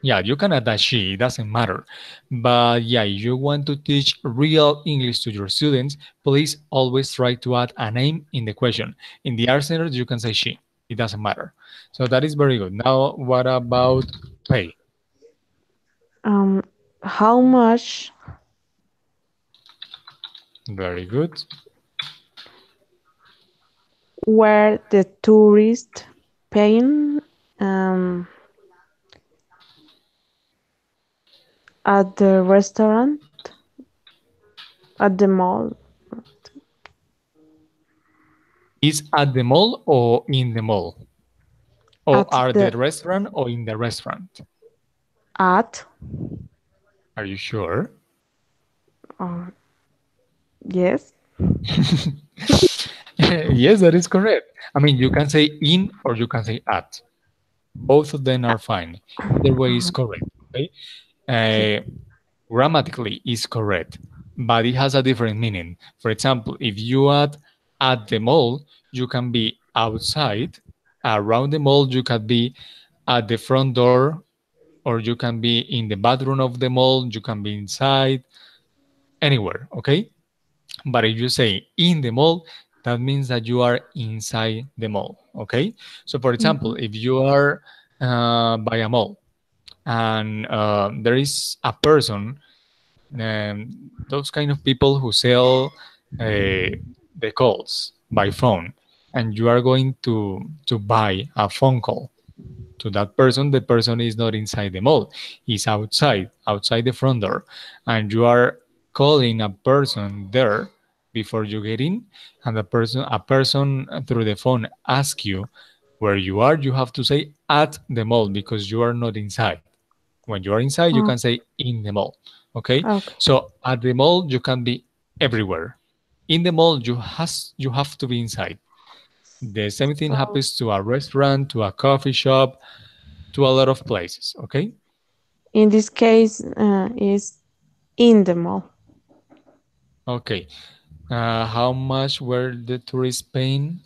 Yeah, you can add a she, it doesn't matter. But yeah, if you want to teach real English to your students, please always try to add a name in the question. In the answer, you can say she, it doesn't matter. So that is very good. Now, what about pay? Um, how much Very good. were the tourists paying um, at the restaurant at the mall? Is at the mall or in the mall? Or At are the the restaurant or in the restaurant? at Are you sure? uh, yes. Yes, that is correct. I mean, you can say in or you can say at. Both of them are fine. Either way is correct. Okay. Okay. Uh, Grammatically is correct, but it has a different meaning. For example, if you add at the mall, you can be outside. Around the mall, you can be at the front door, or you can be in the bathroom of the mall, you can be inside, anywhere, okay? But if you say in the mall, that means that you are inside the mall, okay? So, for example, Mhm. if you are by a mall and there is a person, those kind of people who sell the calls by phone, and you are going to buy a phone call to that person. The person is not inside the mall, he's outside the front door, and you are calling a person there before you get in, and a person through the phone asks you where you are. You have to say at the mall because you are not inside. When you are inside, you Oh, can say in the mall. Okay. okay. So at the mall, you can be everywhere. In the mall, you have to be inside. The same thing So happens to a restaurant, to a coffee shop, to a lot of places. Okay. in this case, is in the mall. Okay. How much were the tourists paying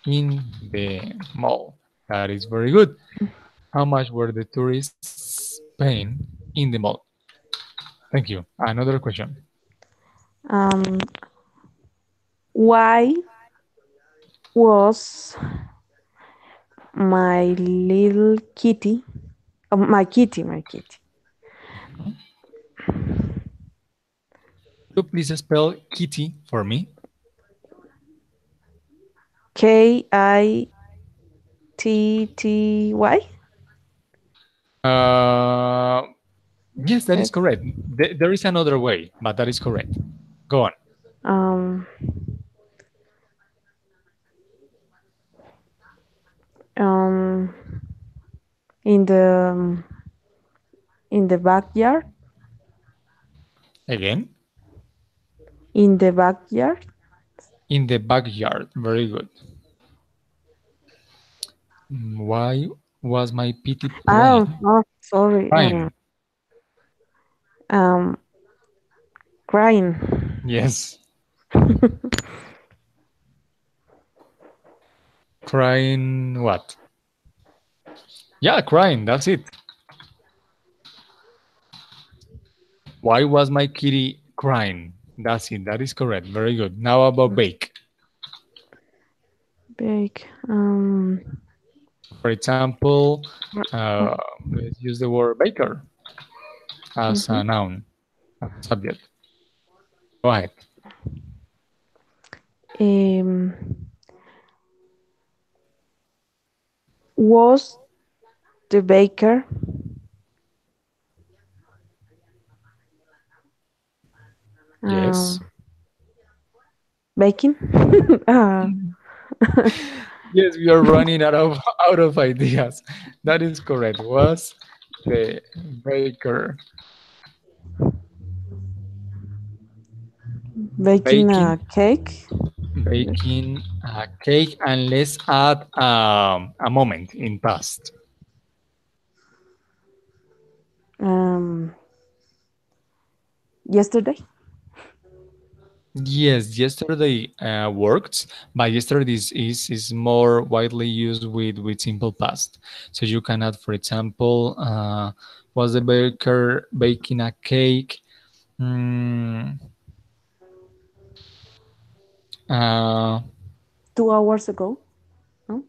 in the mall? That is very good. How much were the tourists paying in the mall? Thank you. Another question. Um, why was my little kitty, my kitty, Could you please spell kitty for me? Kitty? Uh, yes, that is Yes. correct. There is another way, but that is correct. Go on. Um, um, in the backyard. Again, In the backyard. in the backyard. Very good. Why was my pity Oh, crying? oh, sorry. Crying. Um, crying. Yes, crying. What? Yeah, crying. That's it. Why was my kitty crying? That's it. That is correct. Very good. Now about bake. Big. For example, Uh, uh, let's use the word baker as mhm. a noun, as a subject. Go ahead. Um, was the baker Yes. um, baking? uh, Yes, we are running out of ideas. That is correct. Was the baker baking baking a cake. Yes. baking a cake? And let's add a moment in past. Um, yesterday. Yes, yesterday works, but yesterday is more widely used with simple past. So you can add, for example, was the baker baking a cake? Mm, uh, 2 hours ago. No?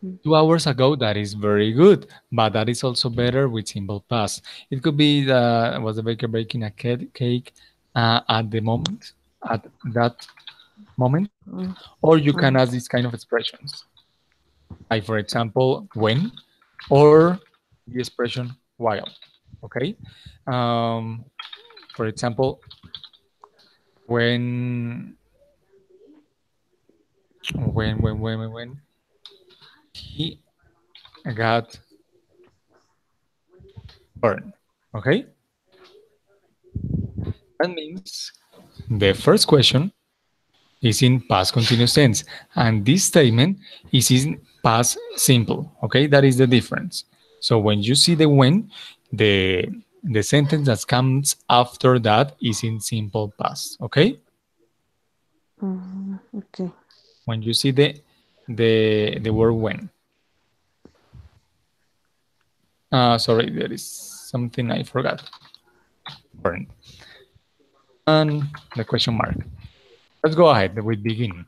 Mm. 2 hours ago. That is very good, but that is also better with simple past. It could be was the baker baking a cake at the moment, at that moment, Mm. or you can Mm. add these kind of expressions. Like for example, when, or the expression while. Okay. Um, for example, when when he got burned. Okay. That means the first question is in past continuous tense, and this statement is in past simple. Okay, that is the difference. So when you see the when, the the sentence that comes after that is in simple past. Okay, Okay. when you see the word when. Sorry, there is something I forgot. Burn and the question mark. Let's go ahead with begin.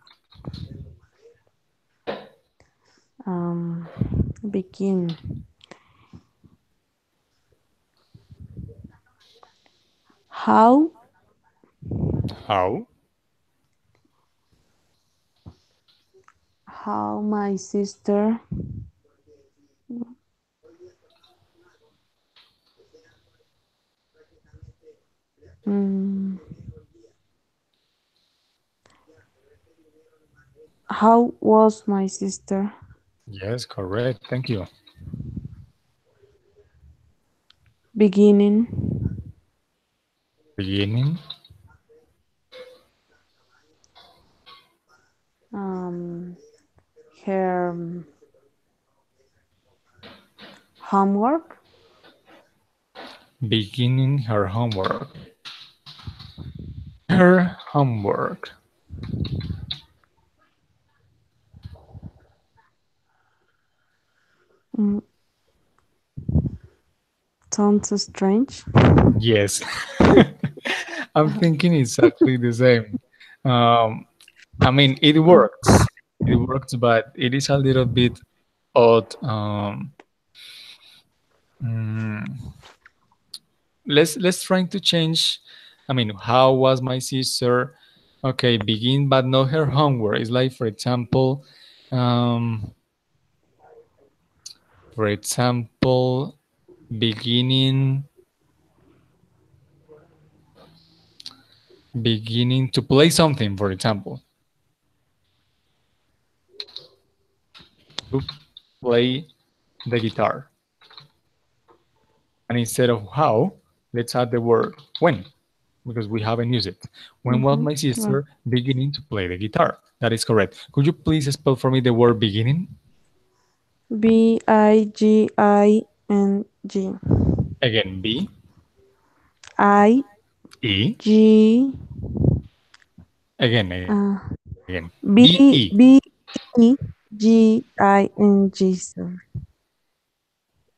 Um, begin. How How? how my sister mm, how was my sister Yes, correct. Thank you. beginning Beginning. um, her homework? Beginning her homework. Her homework. Mm, sounds strange. Yes. I'm thinking exactly the same. Um, I mean, it works. It works, but it is a little bit odd. Mm, let's trying to change. I mean, how was my sister? Okay, begin, but not her homework. It's like, um, for example, beginning beginning to play something, for example, to play the guitar. And instead of how, let's add the word when, because we haven't used it. When was Mm-hmm. my Well, sister beginning to play the guitar? That is correct. Could you please spell for me the word beginning? Biging. Again, B I E. G Again. B E. B B E G I N G. Sorry.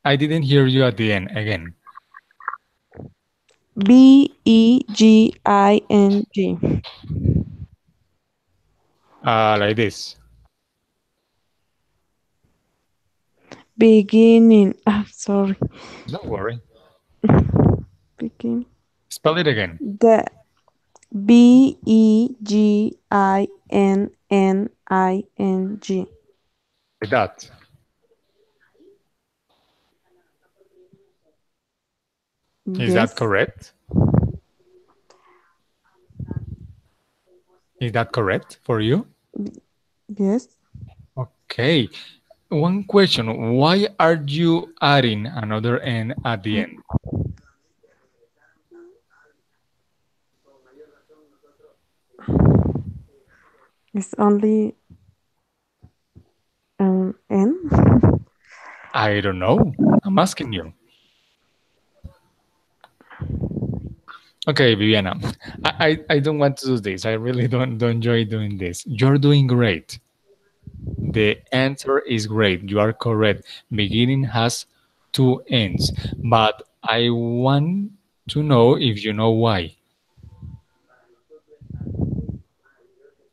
I didn't hear you at the end. Again. Beging. Like this. Beginning. Ah, sorry. Don't worry. Begin. Spell it again. The Begin. Like that. Is that Yes. correct? Is that correct for you? Yes. Okay. One question. Why are you adding another N at the end? It's only N. I don't know. I'm asking you. Okay, Viviana. I don't want to do this. I really don't enjoy doing this. You're doing great. The answer is great. You are correct. Beginning has two ends. But I want to know if you know why.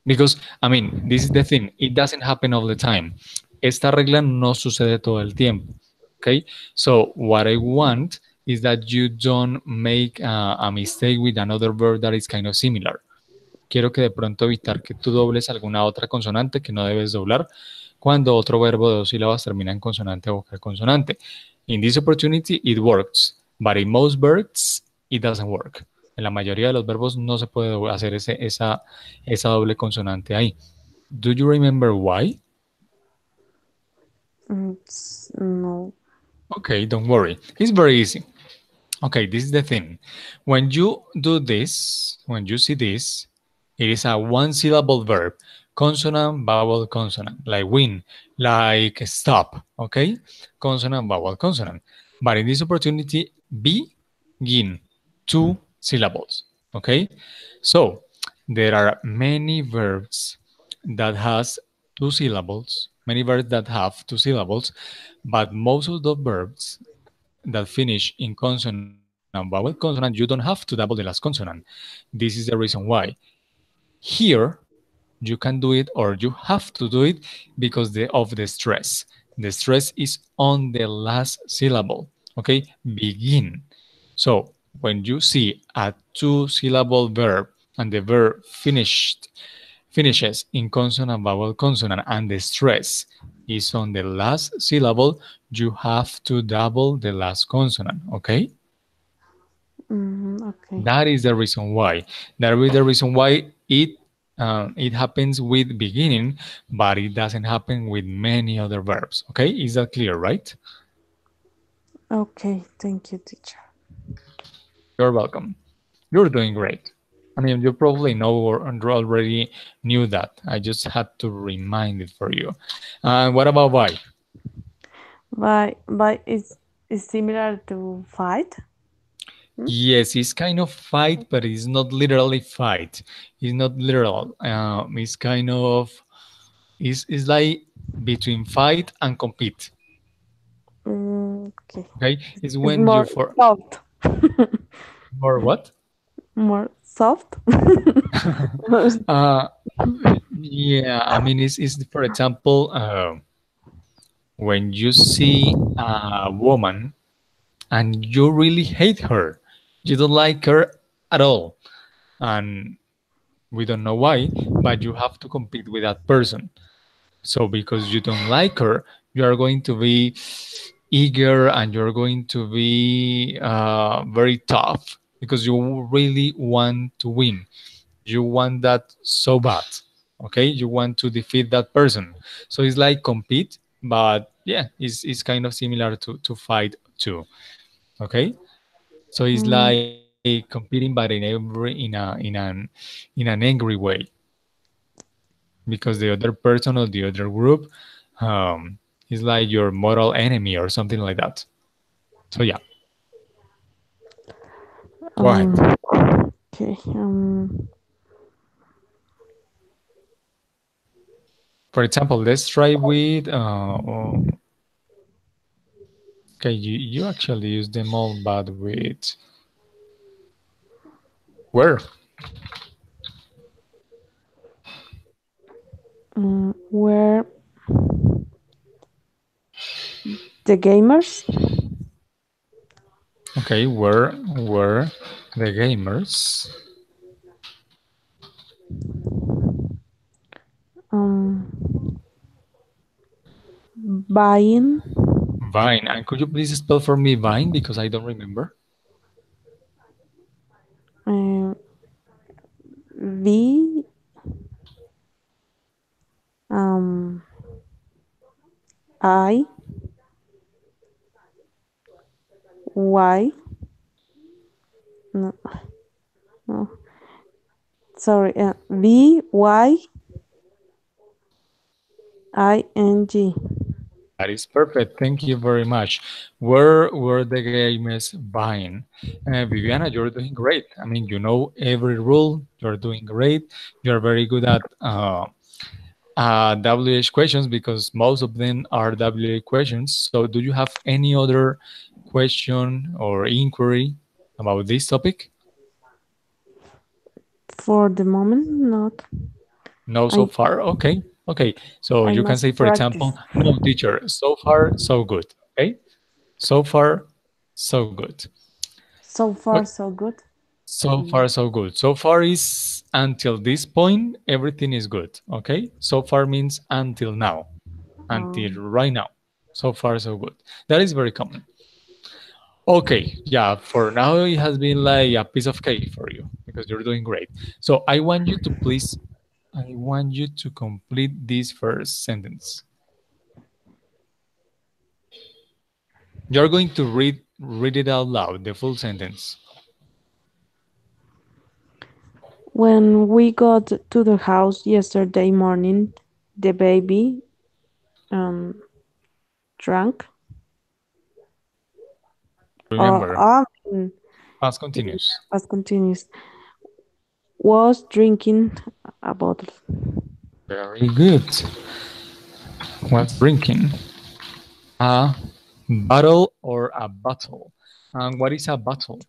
Because, I mean, this is the thing. It doesn't happen all the time. Esta regla no sucede todo el tiempo. Okay? So, what I want is that you don't make a mistake with another verb that is kind of similar. Quiero que de pronto evitar que tú dobles alguna otra consonante que no debes doblar cuando otro verbo de dos sílabas termina en consonante o vocal consonante. In this opportunity, it works, but in most verbs, it doesn't work. En la mayoría de los verbos no se puede hacer esa doble consonante ahí. Do you remember why? No. Okay, don't worry. It's very easy. Okay, this is the thing. When you do this, when you see this, it is a one syllable verb, consonant, vowel, consonant, like win, like stop, okay? Consonant, vowel, consonant. But in this opportunity, begin, two syllables, okay? So there are many verbs that has two syllables, many verbs that have two syllables, but most of the verbs that finish in consonant, vowel, consonant, you don't have to double the last consonant. This is the reason why. Here, you can do it or you have to do it because of the stress. The stress is on the last syllable, okay? Begin. So when you see a two-syllable verb and the verb finishes in consonant, vowel, consonant, and the stress is on the last syllable, you have to double the last consonant, okay? Okay. That is the reason why. That is the reason why it happens with beginning, but it doesn't happen with many other verbs. Okay, is that clear, right? Okay. Thank you, teacher. You're welcome. You're doing great. I mean, you probably know or already knew that. I just had to remind it for you. And what about why? By is similar to fight. Hmm? Yes, it's kind of fight, but it's not literally fight. It's not literal. It's kind of it's like between fight and compete. Okay. Okay, it's It's when you more for soft. or what? More soft. uh, yeah, I mean, it's for example, when you see a woman and you really hate her, you don't like her at all, and we don't know why, but you have to compete with that person. So because you don't like her, you are going to be eager and you're going to be very tough because you really want to win. You want that so bad. Okay, you want to defeat that person. So it's like compete, but yeah, it's kind of similar to fight too. Okay, so it's Mm, like competing, but in an angry way, because the other person or the other group um, is like your mortal enemy or something like that. So yeah, go ahead. um, okay. For example, let's try with okay, you actually use them all, but with where? Where the gamers Okay, where were the gamers um, buying Vine? And could you please spell for me Vine because I don't remember? uh, V um, I Y no, no sorry V Y I N G. That is perfect. Thank you very much. Where were the gamers buying? Viviana, you're doing great. I mean, you know every rule. You're doing great. You're very good at WH questions because most of them are WH questions. So, do you have any other question or inquiry about this topic? For the moment, not. No, so I far. Okay. Okay. So I you can must say, for practice. example, no, teacher, so far, so good. Okay. So far, so good. So Okay. far, so good. So Mm, far, so good. So far is until this point, everything is good. Okay. So far means until now, until Um, right now. So far, so good. That is very common. Okay. Yeah. For now, it has been like a piece of cake for you because you're doing great. So I want you to please, I want you to complete this first sentence. You're going to read it out loud, the full sentence. when we got to the house yesterday morning, the baby um, drank. Or Remember, mm, past in continuous. past continuous was drinking a bottle. Very good. What's drinking? A bottle or a bottle? And what is a bottle?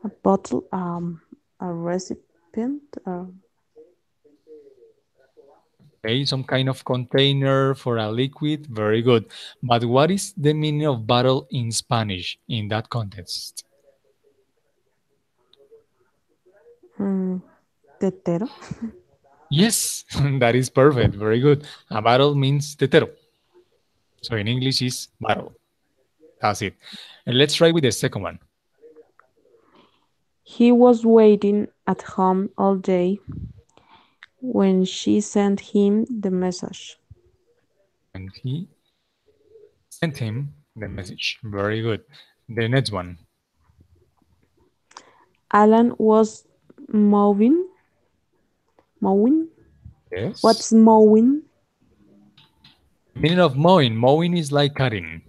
A bottle, a recipient. Okay, some kind of container for a liquid. Very good. But what is the meaning of bottle in Spanish in that context? Mm, tetero. Yes, that is perfect. Very good. A bottle means tetero. So in English is bottle. That's it. And let's try with the second one. He was waiting at home all day when she sent him the message. And he sent him the message. Very good. The next one. Alan was mowing. Mowing? Yes. What's mowing? The meaning of mowing. Mowing is like cutting.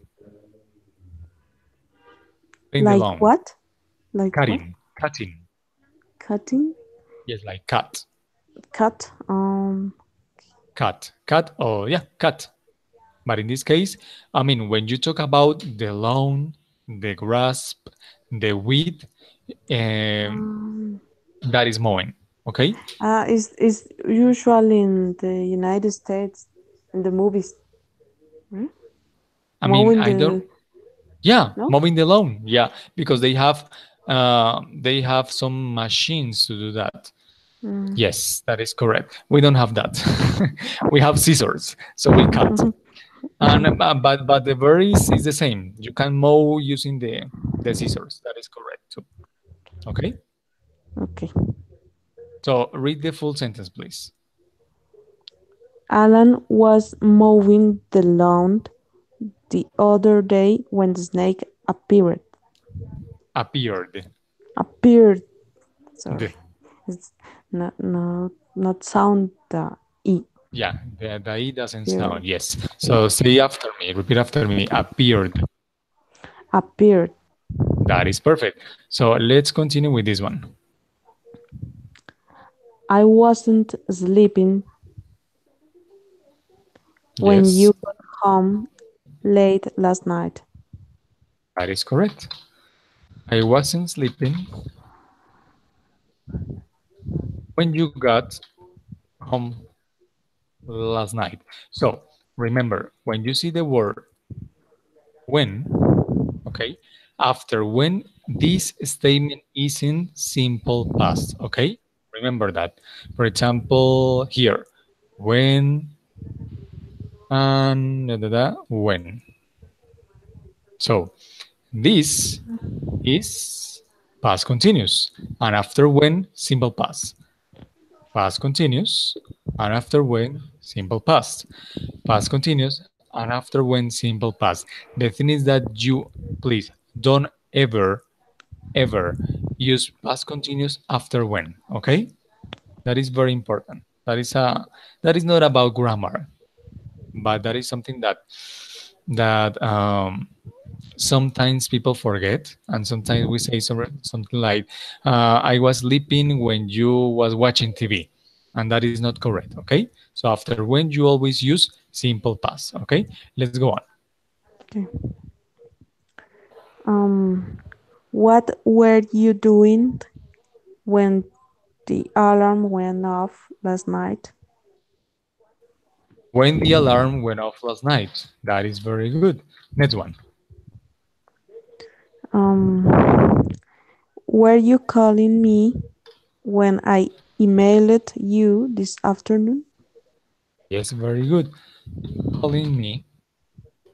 Cutting the Like lawn. what? Like what? Cutting. Cutting. Cutting? Yes, like cut. Cut? Cut. Cut. Oh, yeah, cut. But in this case, I mean, when you talk about the lawn, the grass, the weed, um, um that is mowing. Okay. is usually in the United States in the movies. Hmm? I mean, Mowing I don't. the Yeah, no? mowing the lawn. Yeah, because they have some machines to do that. Mm. Yes, that is correct. We don't have that. We have scissors, so we cut. And but the verb is the same. You can mow using the scissors. That is correct too. Okay. Okay. So read the full sentence, please. Alan was mowing the lawn the other day when the snake appeared. Appeared. Appeared. Sorry, The, it's not sound the e. yeah, the e doesn't Appeared. sound. Yes. Yeah. So say after me. Repeat after me. Appeared. Appeared. That is perfect. So let's continue with this one. I wasn't sleeping when Yes, you got home late last night. that is correct. I wasn't sleeping when you got home last night. So remember, when you see the word when, okay, after when, this statement is in simple past, okay? Remember that. For example, here, when and when. So this is past continuous, and after when, simple past. Past continuous, and after when, simple past. Past continuous, and after when, simple past. The thing is that you, please, don't ever use past continuous after when, okay? That is very important. That is not about grammar, but that is something that sometimes people forget, and sometimes we say something like, "I was sleeping when you was watching TV," and that is not correct. Okay, so after when you always use simple past. Okay, let's go on. Okay. What were you doing when the alarm went off last night? When the alarm went off last night. That is very good. Next one. Um, were you calling me when I emailed you this afternoon? Yes, very good. Calling me.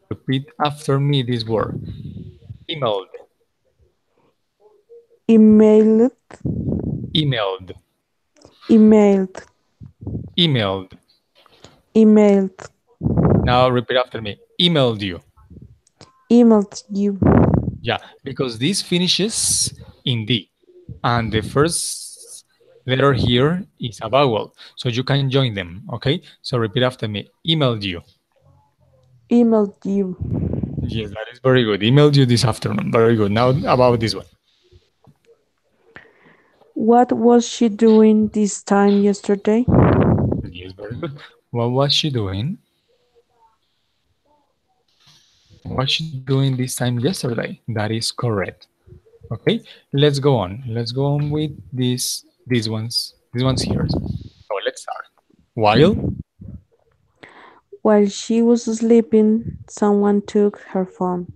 Repeat after me this word. Emailed. Emailed, Emailed. emailed, Emailed. emailed, Now repeat after me. Emailed you. emailed you. Yeah, because this finishes in D, and the first letter here is a vowel, so you can join them. Okay, so repeat after me. Emailed you. Emailed you. Yes, that is very good. Emailed you this afternoon. Very good. Now about this one. What was she doing this time yesterday? Yes, very good. What was she doing? What was she doing this time yesterday? That is correct. Okay, let's go on. Let's go on with these ones. These ones here. So let's start. While While she was sleeping, someone took her phone.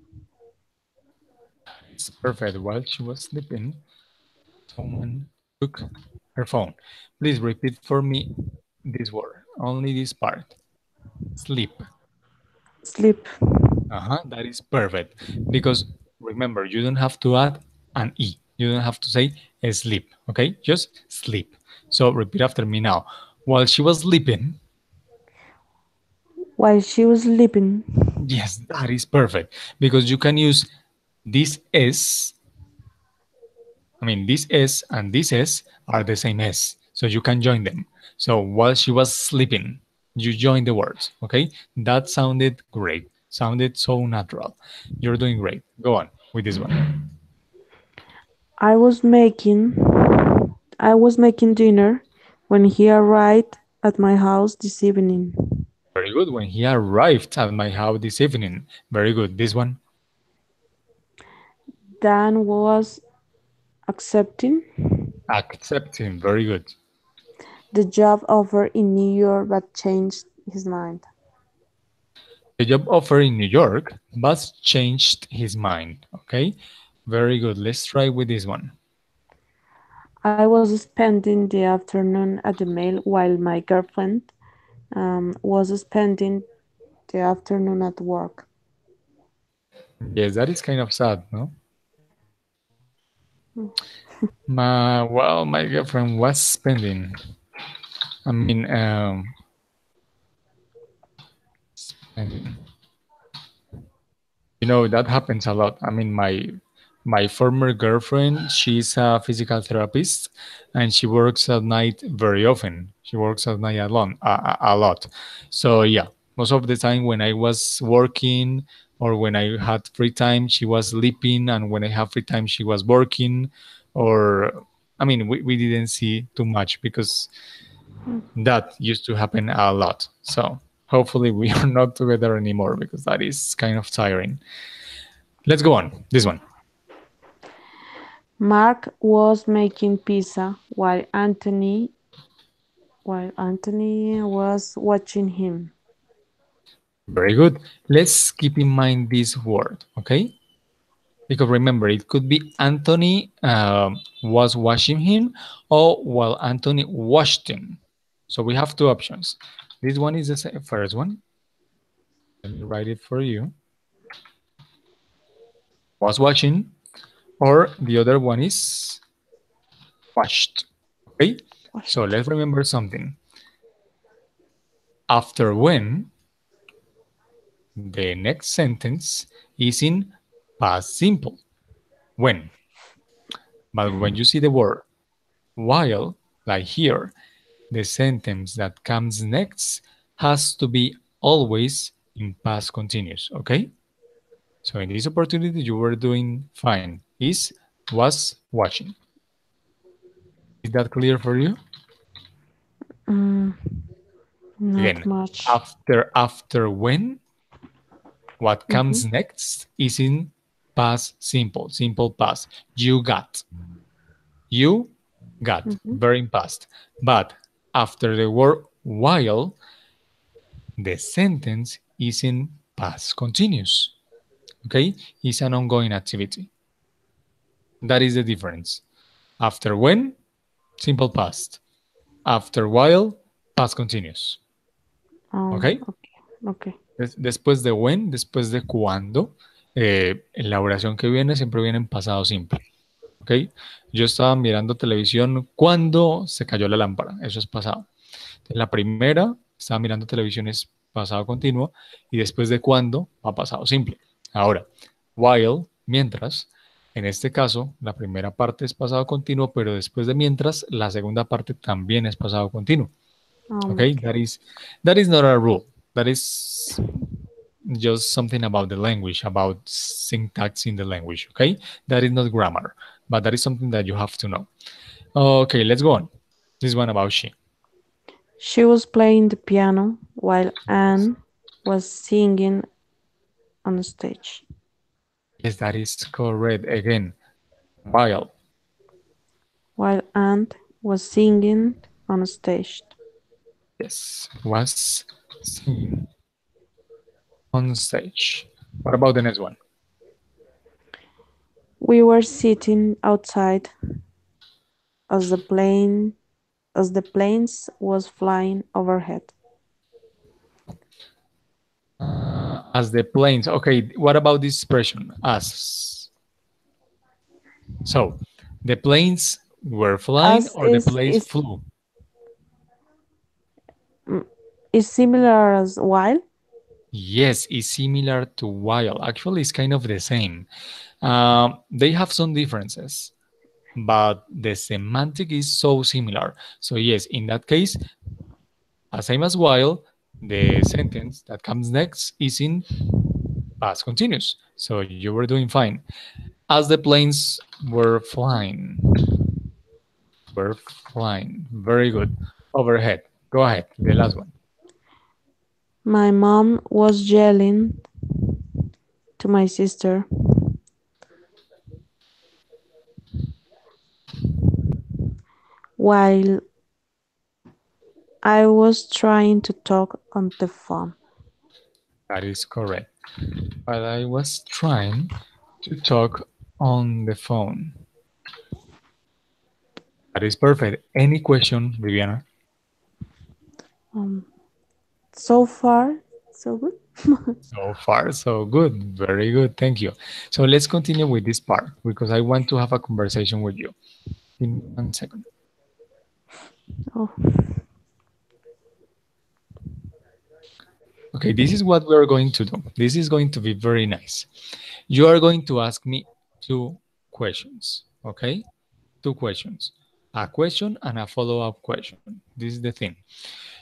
it's perfect. While she was sleeping, someone took her phone. Please repeat for me this word, only this part. Sleep. Sleep. That is perfect. Because remember, you don't have to add an E. You don't have to say sleep. Okay? Just sleep. So repeat after me now. While she was sleeping, While she was sleeping, yes, that is perfect. Because you can use this S, I mean, this S and this S are the same S, so you can join them. So while she was sleeping, you join the words, okay? That sounded great, sounded so natural. You're doing great. Go on with this one. I was making I was making dinner when he arrived at my house this evening. Very good. When he arrived at my house this evening. Very good. This one, Dan was accepting accepting. Very good. the job offer in New York but changed his mind. The job offer in New York, but changed his mind. Okay, very good. Let's try with this one. I was spending the afternoon at the mail while my girlfriend was spending the afternoon at work. Yes, that is kind of sad, no? Mm. My girlfriend was spending. I mean, spending. That happens a lot. I mean, my former girlfriend, she's a physical therapist, and she works at night very often. She works at night alone a lot. So yeah, most of the time when I was working or when I had free time, she was sleeping, and when I have free time, she was working. Or I mean, we didn't see too much because that used to happen a lot. So hopefully we are not together anymore because that is kind of tiring. Let's go on. This one. Mark was making pizza while Anthony was watching him. Very good. Let's keep in mind this word, okay? Because remember, it could be Anthony was washing him or while Anthony washed him. So we have two options. This one is the first one. Let me write it for you. Was washing, or the other one is washed. Okay? So Washed. let's remember something. After when, the next sentence is in past simple. When. But when you see the word while, like here, the sentence that comes next has to be always in past continuous, okay? So in this opportunity, you were doing fine. Is, was, watching. Is that clear for you? Mm, not Again, much. after when, what Hmm. comes next is in past simple, simple past. You got, Hmm. very in past. But after the word while, the sentence is in past continuous. Okay? It's an ongoing activity. That is the difference. After when, simple past. After while, past continuous. Okay? Okay, okay. Después de when, después de cuando, en la oración que viene siempre viene en pasado simple. ¿Ok? Yo estaba mirando televisión cuando se cayó la lámpara. Eso es pasado. En la primera, estaba mirando televisión es pasado continuo y después de cuando va pasado simple. Ahora, while, mientras, en este caso, la primera parte es pasado continuo, pero después de mientras, la segunda parte también es pasado continuo. Okay, Okay. that is not a rule. That is just something about the language, about syntax in the language. Okay, that is not grammar, but that is something that you have to know. Okay, let's go on. This one about she. She was playing the piano while Anne was singing on stage. Yes, that is correct. Again, while. While Anne was singing on stage. Yes, was seen on stage. What about the next one? We were sitting outside as the planes was flying overhead. As the planes. Okay, what about this expression? As. So, the planes were flying As or the is planes is flew? mm, is similar as while. Yes, it's similar to while. Actually, it's kind of the same. They have some differences, but the semantic is so similar. So, yes, in that case, same as while, the sentence that comes next is in past continuous. So, you were doing fine. As the planes were flying, were flying. Very good. Overhead. Go ahead. The last one. My mom was yelling to my sister while I was trying to talk on the phone. That is correct. But I was trying to talk on the phone. That is perfect. Any question, Viviana? Um, so far, so good. So far, so good. Very good. Thank you. So let's continue with this part because I want to have a conversation with you. Give me 1 second. Oh, Okay, this is what we are going to do. This is going to be very nice. You are going to ask me two questions. Okay? Two questions. A question and a follow-up question. This is the thing.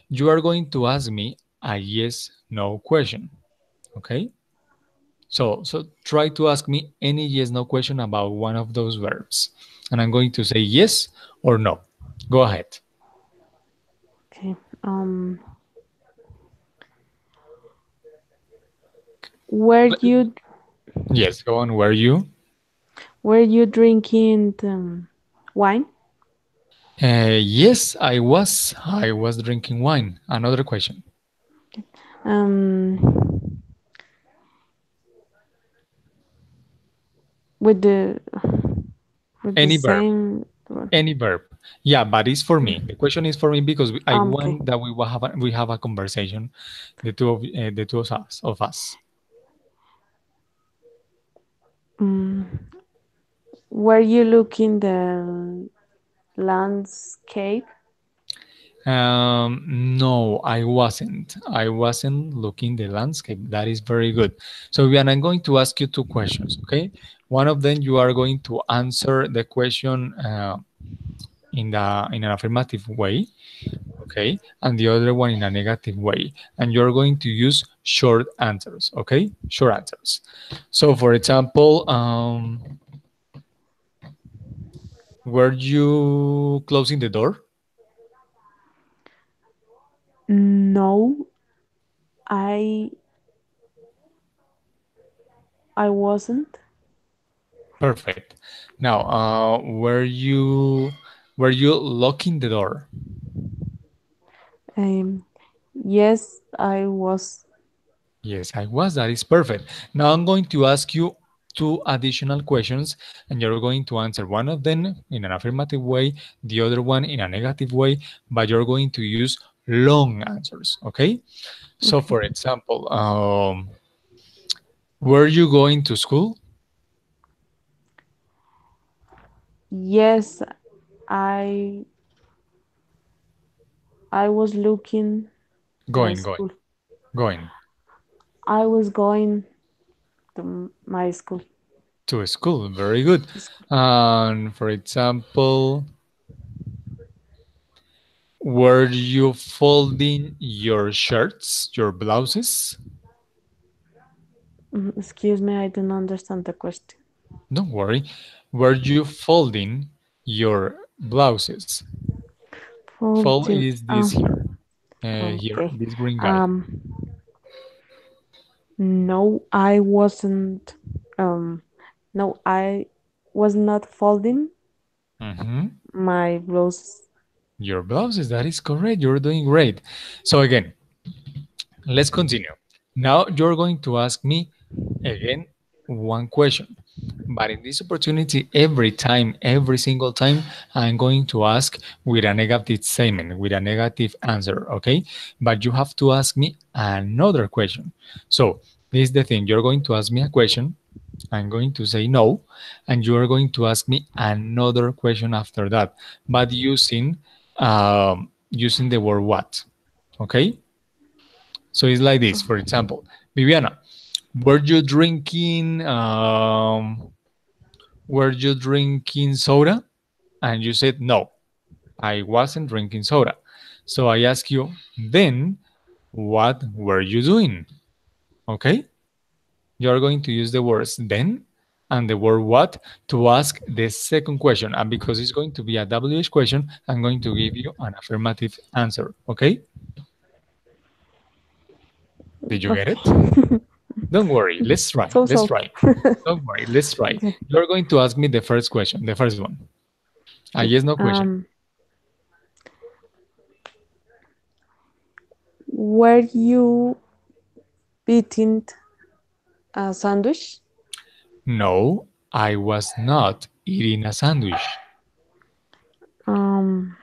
You are going to ask me a yes no question. Okay? So try to ask me any yes no question about one of those verbs. And I'm going to say yes or no. Go ahead. okay. Were you Yes, go on. Were you? were you drinking wine? Yes, I was. I was drinking wine. Another question. Um, with the Any verb. same word. Any verb. Yeah, but it's for me. The question is for me because I Okay. want that we have a conversation, the two of us. Mm, were you looking the landscape? No, I wasn't. I wasn't looking the landscape. That is very good. So, Vivian, I'm going to ask you two questions, okay? One of them you are going to answer the question in an affirmative way, okay? And the other one in a negative way. And you're going to use short answers, okay? Short answers. So, for example, were you closing the door? No, I I wasn't. Perfect. Now, were you locking the door? Um, yes, I was. Yes, I was. That is perfect. Now I'm going to ask you two additional questions, and you're going to answer one of them in an affirmative way, the other one in a negative way, but you're going to use long answers. Okay? So, Okay. for example, were you going to school? Yes, I I was looking the Going, going, school. going I was going to my school. to school. Very good. School. And for example, were you folding your shirts, your blouses? Excuse me, I don't understand the question. Don't worry. Were you folding your blouses? Fold Folding. is this here. Here, Okay. this green guy. Um, no, I wasn't. Um, no, I was not folding Hmm. my blouses. Your blouses, that is correct. You're doing great. So again, let's continue. Now you're going to ask me again one question. But in this opportunity, every time, every single time, I'm going to ask with a negative statement, with a negative answer, okay? But you have to ask me another question. So, this is the thing. You're going to ask me a question. I'm going to say no, and you are going to ask me another question after that, but using the word what, okay? So it's like this. For example, Viviana, were you drinking soda? And you said no, I wasn't drinking soda. So I ask you, then what were you doing? Okay? You're going to use the words then and the word what to ask the second question. And because it's going to be a WH question, I'm going to give you an affirmative answer. Okay? Did you get it? Okay. Don't worry. Let's try. So Let's so. try. Don't worry. Let's try. Okay. You're going to ask me the first question, the first one. A Okay. yes no question. Were you eating a sandwich? No, I was not eating a sandwich. Um,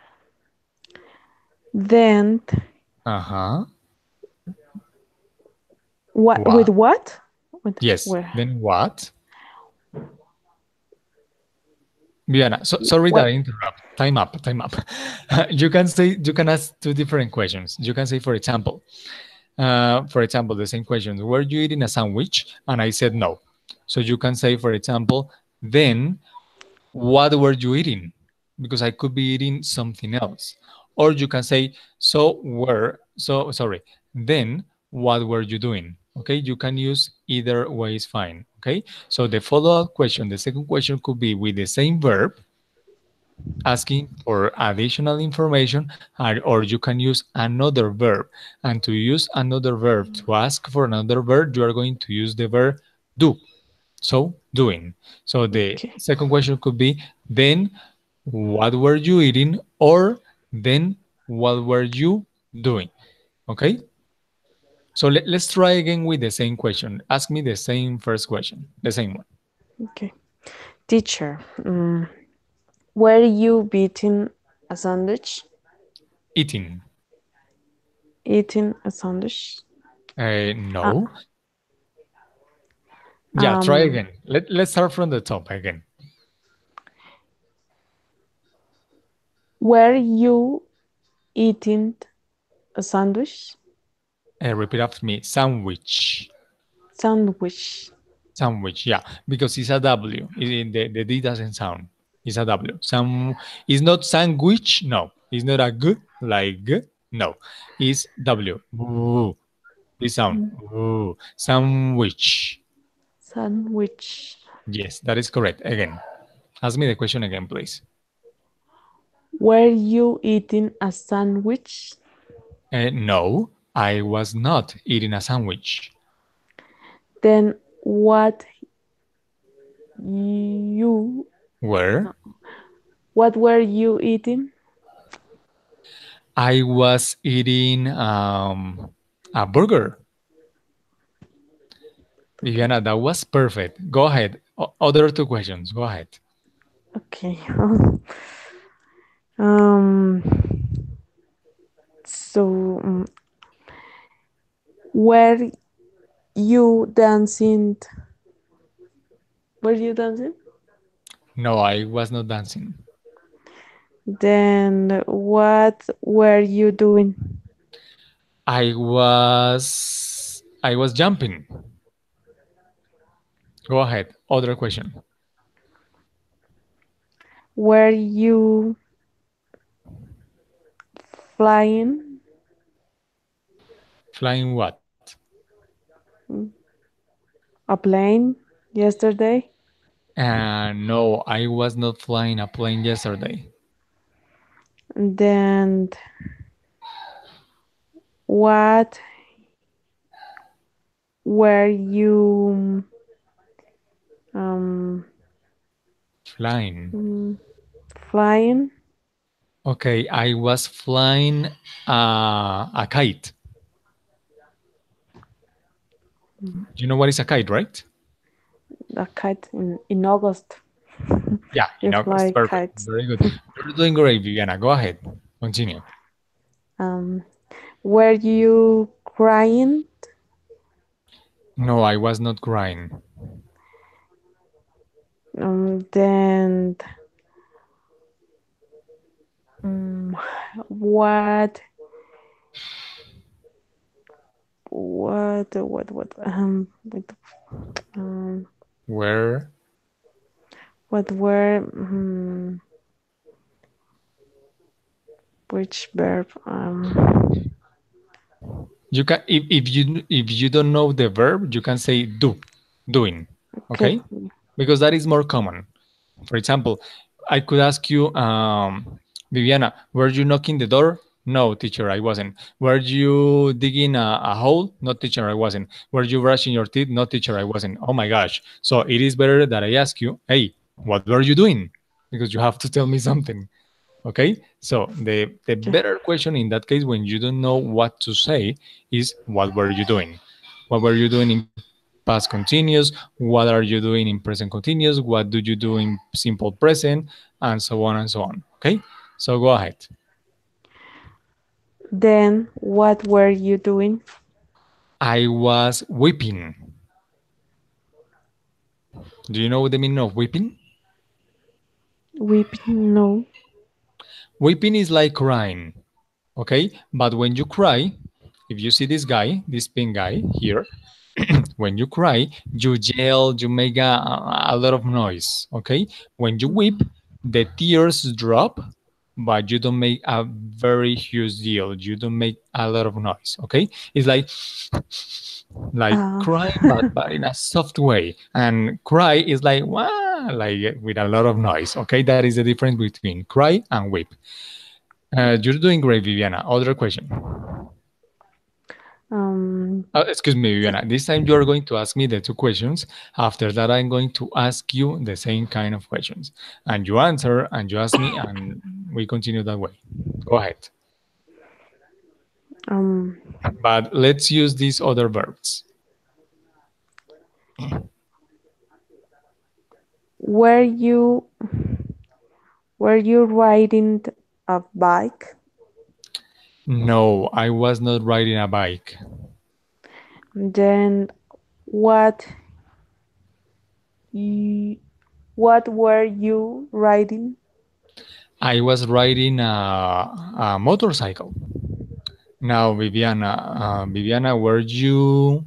then Uh huh. What with What? what? With Yes. where? Then what? Viana, sorry that What? I interrupt. Time up, time up. You can ask two different questions. You can say, for example, the same question: Were you eating a sandwich? And I said no. So you can say, for example, then what were you eating? Because I could be eating something else. Or you can say, sorry, then what were you doing? Okay, you can use either way is fine. Okay, so the follow-up question, the second question could be with the same verb, asking for additional information, or you can use another verb. And to use another verb, to ask for another verb, you are going to use the verb do. So, doing. So the Okay. second question could be, then what were you eating? Or then what were you doing? Okay? So let's try again with the same question. Ask me the same first question, the same one. Okay. Teacher, were you eating a sandwich? Eating. Eating a sandwich? Uh, No. Yeah, try um, again. Let's start from the top again. were you eating a sandwich? Repeat after me. Sandwich. Sandwich. Sandwich, yeah, because it's a W. The D doesn't sound. It's a W. It's not sandwich. No, it's not a G like G. No, it's W. Ooh, this sound. Ooh, sandwich. Sandwich. Yes, that is correct. Again, ask me the question again, please. Were you eating a sandwich? No, I was not eating a sandwich. Then what you Where no, what were you eating? I was eating a burger. Okay. Viviana, that was perfect. Go ahead. Other two questions. Go ahead. Okay. um so were you dancing? Were you dancing? No, I was not dancing. Then what were you doing? I was jumping. Go ahead. Other question. Were you flying Flying what? a plane yesterday? No, I was not flying a plane yesterday. Then what were you um, Flying. mm, flying? Okay, I was flying a kite. You know what is a kite, right? A kite in August. Yeah, You in August. fly Perfect. kites. Very good. You're doing great, Viviana. Go ahead. Continue. Um, were you crying? No, I was not crying. Then um, what what um, Where what were which verb you can if you don't know the verb, you can say do, doing. okay. Okay? Because that is more common. For example, I could ask you, Viviana, were you knocking the door? No, teacher, I wasn't. Were you digging a hole? No, teacher, I wasn't. Were you brushing your teeth? No, teacher, I wasn't. Oh my gosh. So it is better that I ask you, hey, what were you doing? Because you have to tell me something. Okay? So the Okay. better question in that case, when you don't know what to say, is what were you doing? What were you doing in past continuous? What are you doing in present continuous? What do you do in simple present? And so on and so on. Okay? So go ahead. Then what were you doing? I was weeping. Do you know the meaning of weeping? Weeping, no. Weeping is like crying, okay? But when you cry, if you see this guy, this pink guy here, when you cry, you yell, you make a lot of noise, okay? When you weep, the tears drop, but you don't make a very huge deal. You don't make a lot of noise, okay? It's like Uh, crying, but in a soft way. And cry is like, wah, like with a lot of noise, okay? That is the difference between cry and weep. You're doing great, Viviana. Other question. um, Excuse me, Viviana. This time you are going to ask me the two questions. After that, I'm going to ask you the same kind of questions. And you answer and you ask me, and we continue that way. Go ahead. um, But let's use these other verbs. were you were you riding a bike? No, I was not riding a bike. Then what you, what were you riding? I was riding a motorcycle. Now, Viviana, were you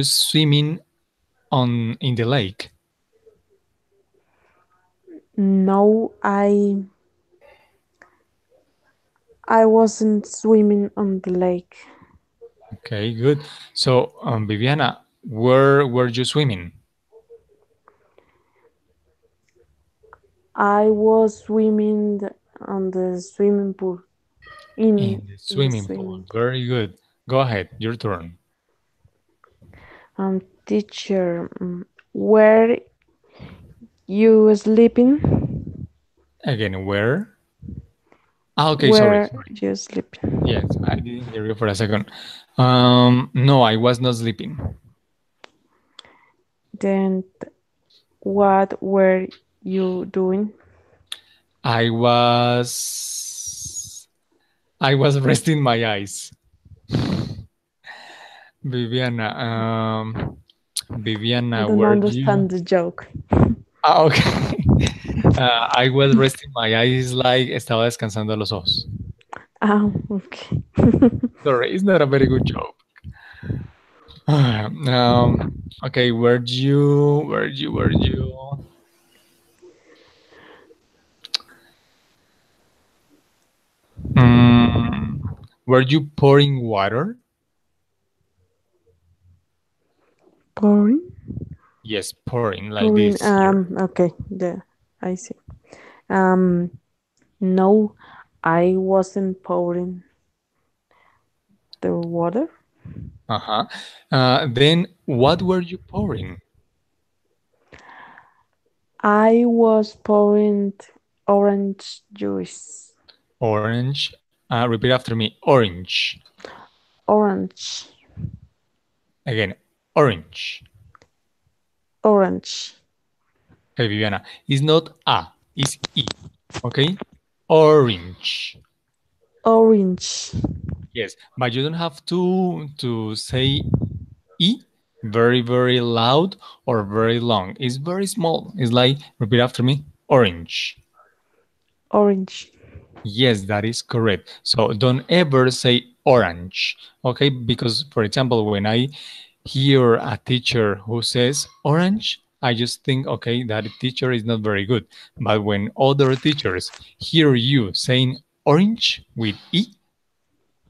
swimming on in the lake? No, I wasn't swimming on the lake. Okay, good. So, Viviana, where were you swimming? I was swimming on the swimming pool. In In the in the swimming pool. swimming pool. Very good. Go ahead, your turn. Teacher, were you sleeping? Again, where? Ah, okay, sorry, Were sorry. you sleeping? Yes, I didn't hear you for a second. No, I was not sleeping. Then what were you doing? I was resting my eyes. Viviana, I Viviana, don't were you? understand the joke. Ah, okay. I was resting my eyes like estaba descansando los ojos. Ah, okay. Sorry, it's not a very good joke. Okay, were you? Mm, were you pouring water? Pouring? Yes, pouring like Pouring. this here. Okay. Yeah, I see. Um, no, I wasn't pouring the water. Uh-huh. Then what were you pouring? I was pouring orange juice. Orange. Repeat after me. Orange. Orange. Again, orange. Orange. Okay, Viviana. It's not a, it's e. Okay? Orange. Orange. Yes, but you don't have to say e very very loud or very long. It's very small. It's like repeat after me. Orange. Orange. Yes, that is correct. So don't ever say orange, okay? Because, for example, when I hear a teacher who says orange, I just think, okay, that teacher is not very good. But when other teachers hear you saying orange with E,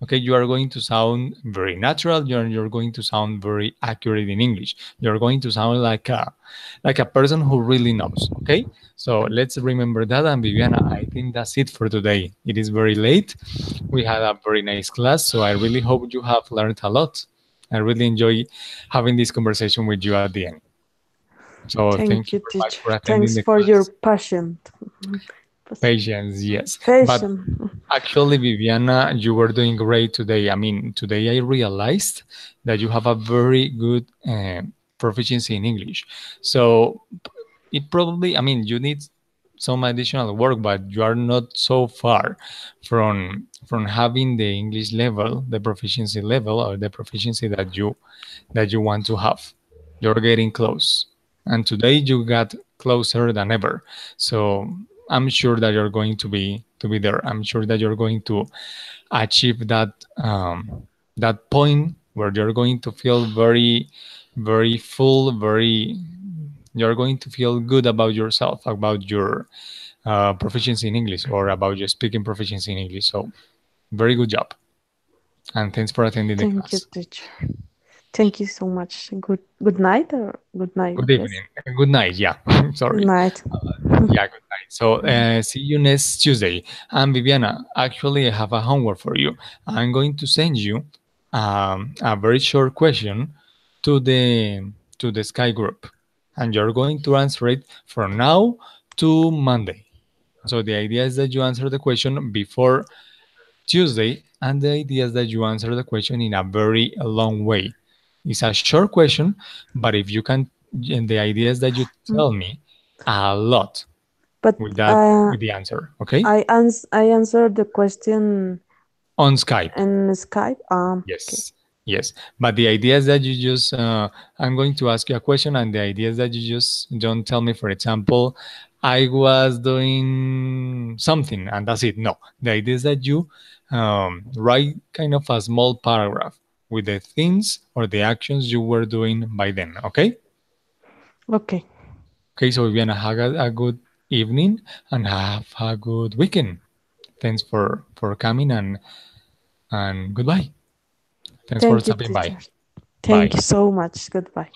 okay, you are going to sound very natural. You're going to sound very accurate in English. You're going to sound like a person who really knows. Okay, so let's remember that. And Viviana, I think that's it for today. It is very late. We had a very nice class, so I really hope you have learned a lot. I really enjoy having this conversation with you at the end. So thank Thank you you, very much teacher. for attending Thanks the for your class. passion. Patience, yes. But Passion. actually, Viviana, you were doing great today. I mean, today I realized that you have a very good proficiency in English. So it probably, I mean, you need some additional work, but you are not so far from from having the English level, the proficiency level, or the proficiency that you want to have. You're getting close, and today you got closer than ever. So I'm sure that you're going to be there. I'm sure that you're going to achieve that point where you're going to feel very, very full, very. You're going to feel good about yourself, about your proficiency in English, or about your speaking proficiency in English. So, very good job, and thanks for attending the Thank you, class. teacher. Thank you so much. Good night or good night, Good yes. evening. Good night. Yeah, Good sorry. night. Yeah, good night. So, see you next Tuesday. And Viviana, actually, I have a homework for you. I'm going to send you a very short question to the Sky group, and you're going to answer it from now to Monday. So the idea is that you answer the question before Tuesday, and the idea is that you answer the question in a very long way. It's a short question, but if you can, and the idea is that you Mm. tell me a lot But with the answer, okay? I answered the question On Skype. in Skype. Okay. Yes, yes. But the idea is that you just, I'm going to ask you a question, and the idea is that you just don't tell me, for example, I was doing something, and that's it. No, the idea is that you write kind of a small paragraph with the things or the actions you were doing by then. Okay? Okay. Okay, so Viviana, have a good evening and have a good weekend. Thanks for coming, and goodbye. Thanks for Thank you, stopping by. teacher. Bye. Thank you so much. Goodbye.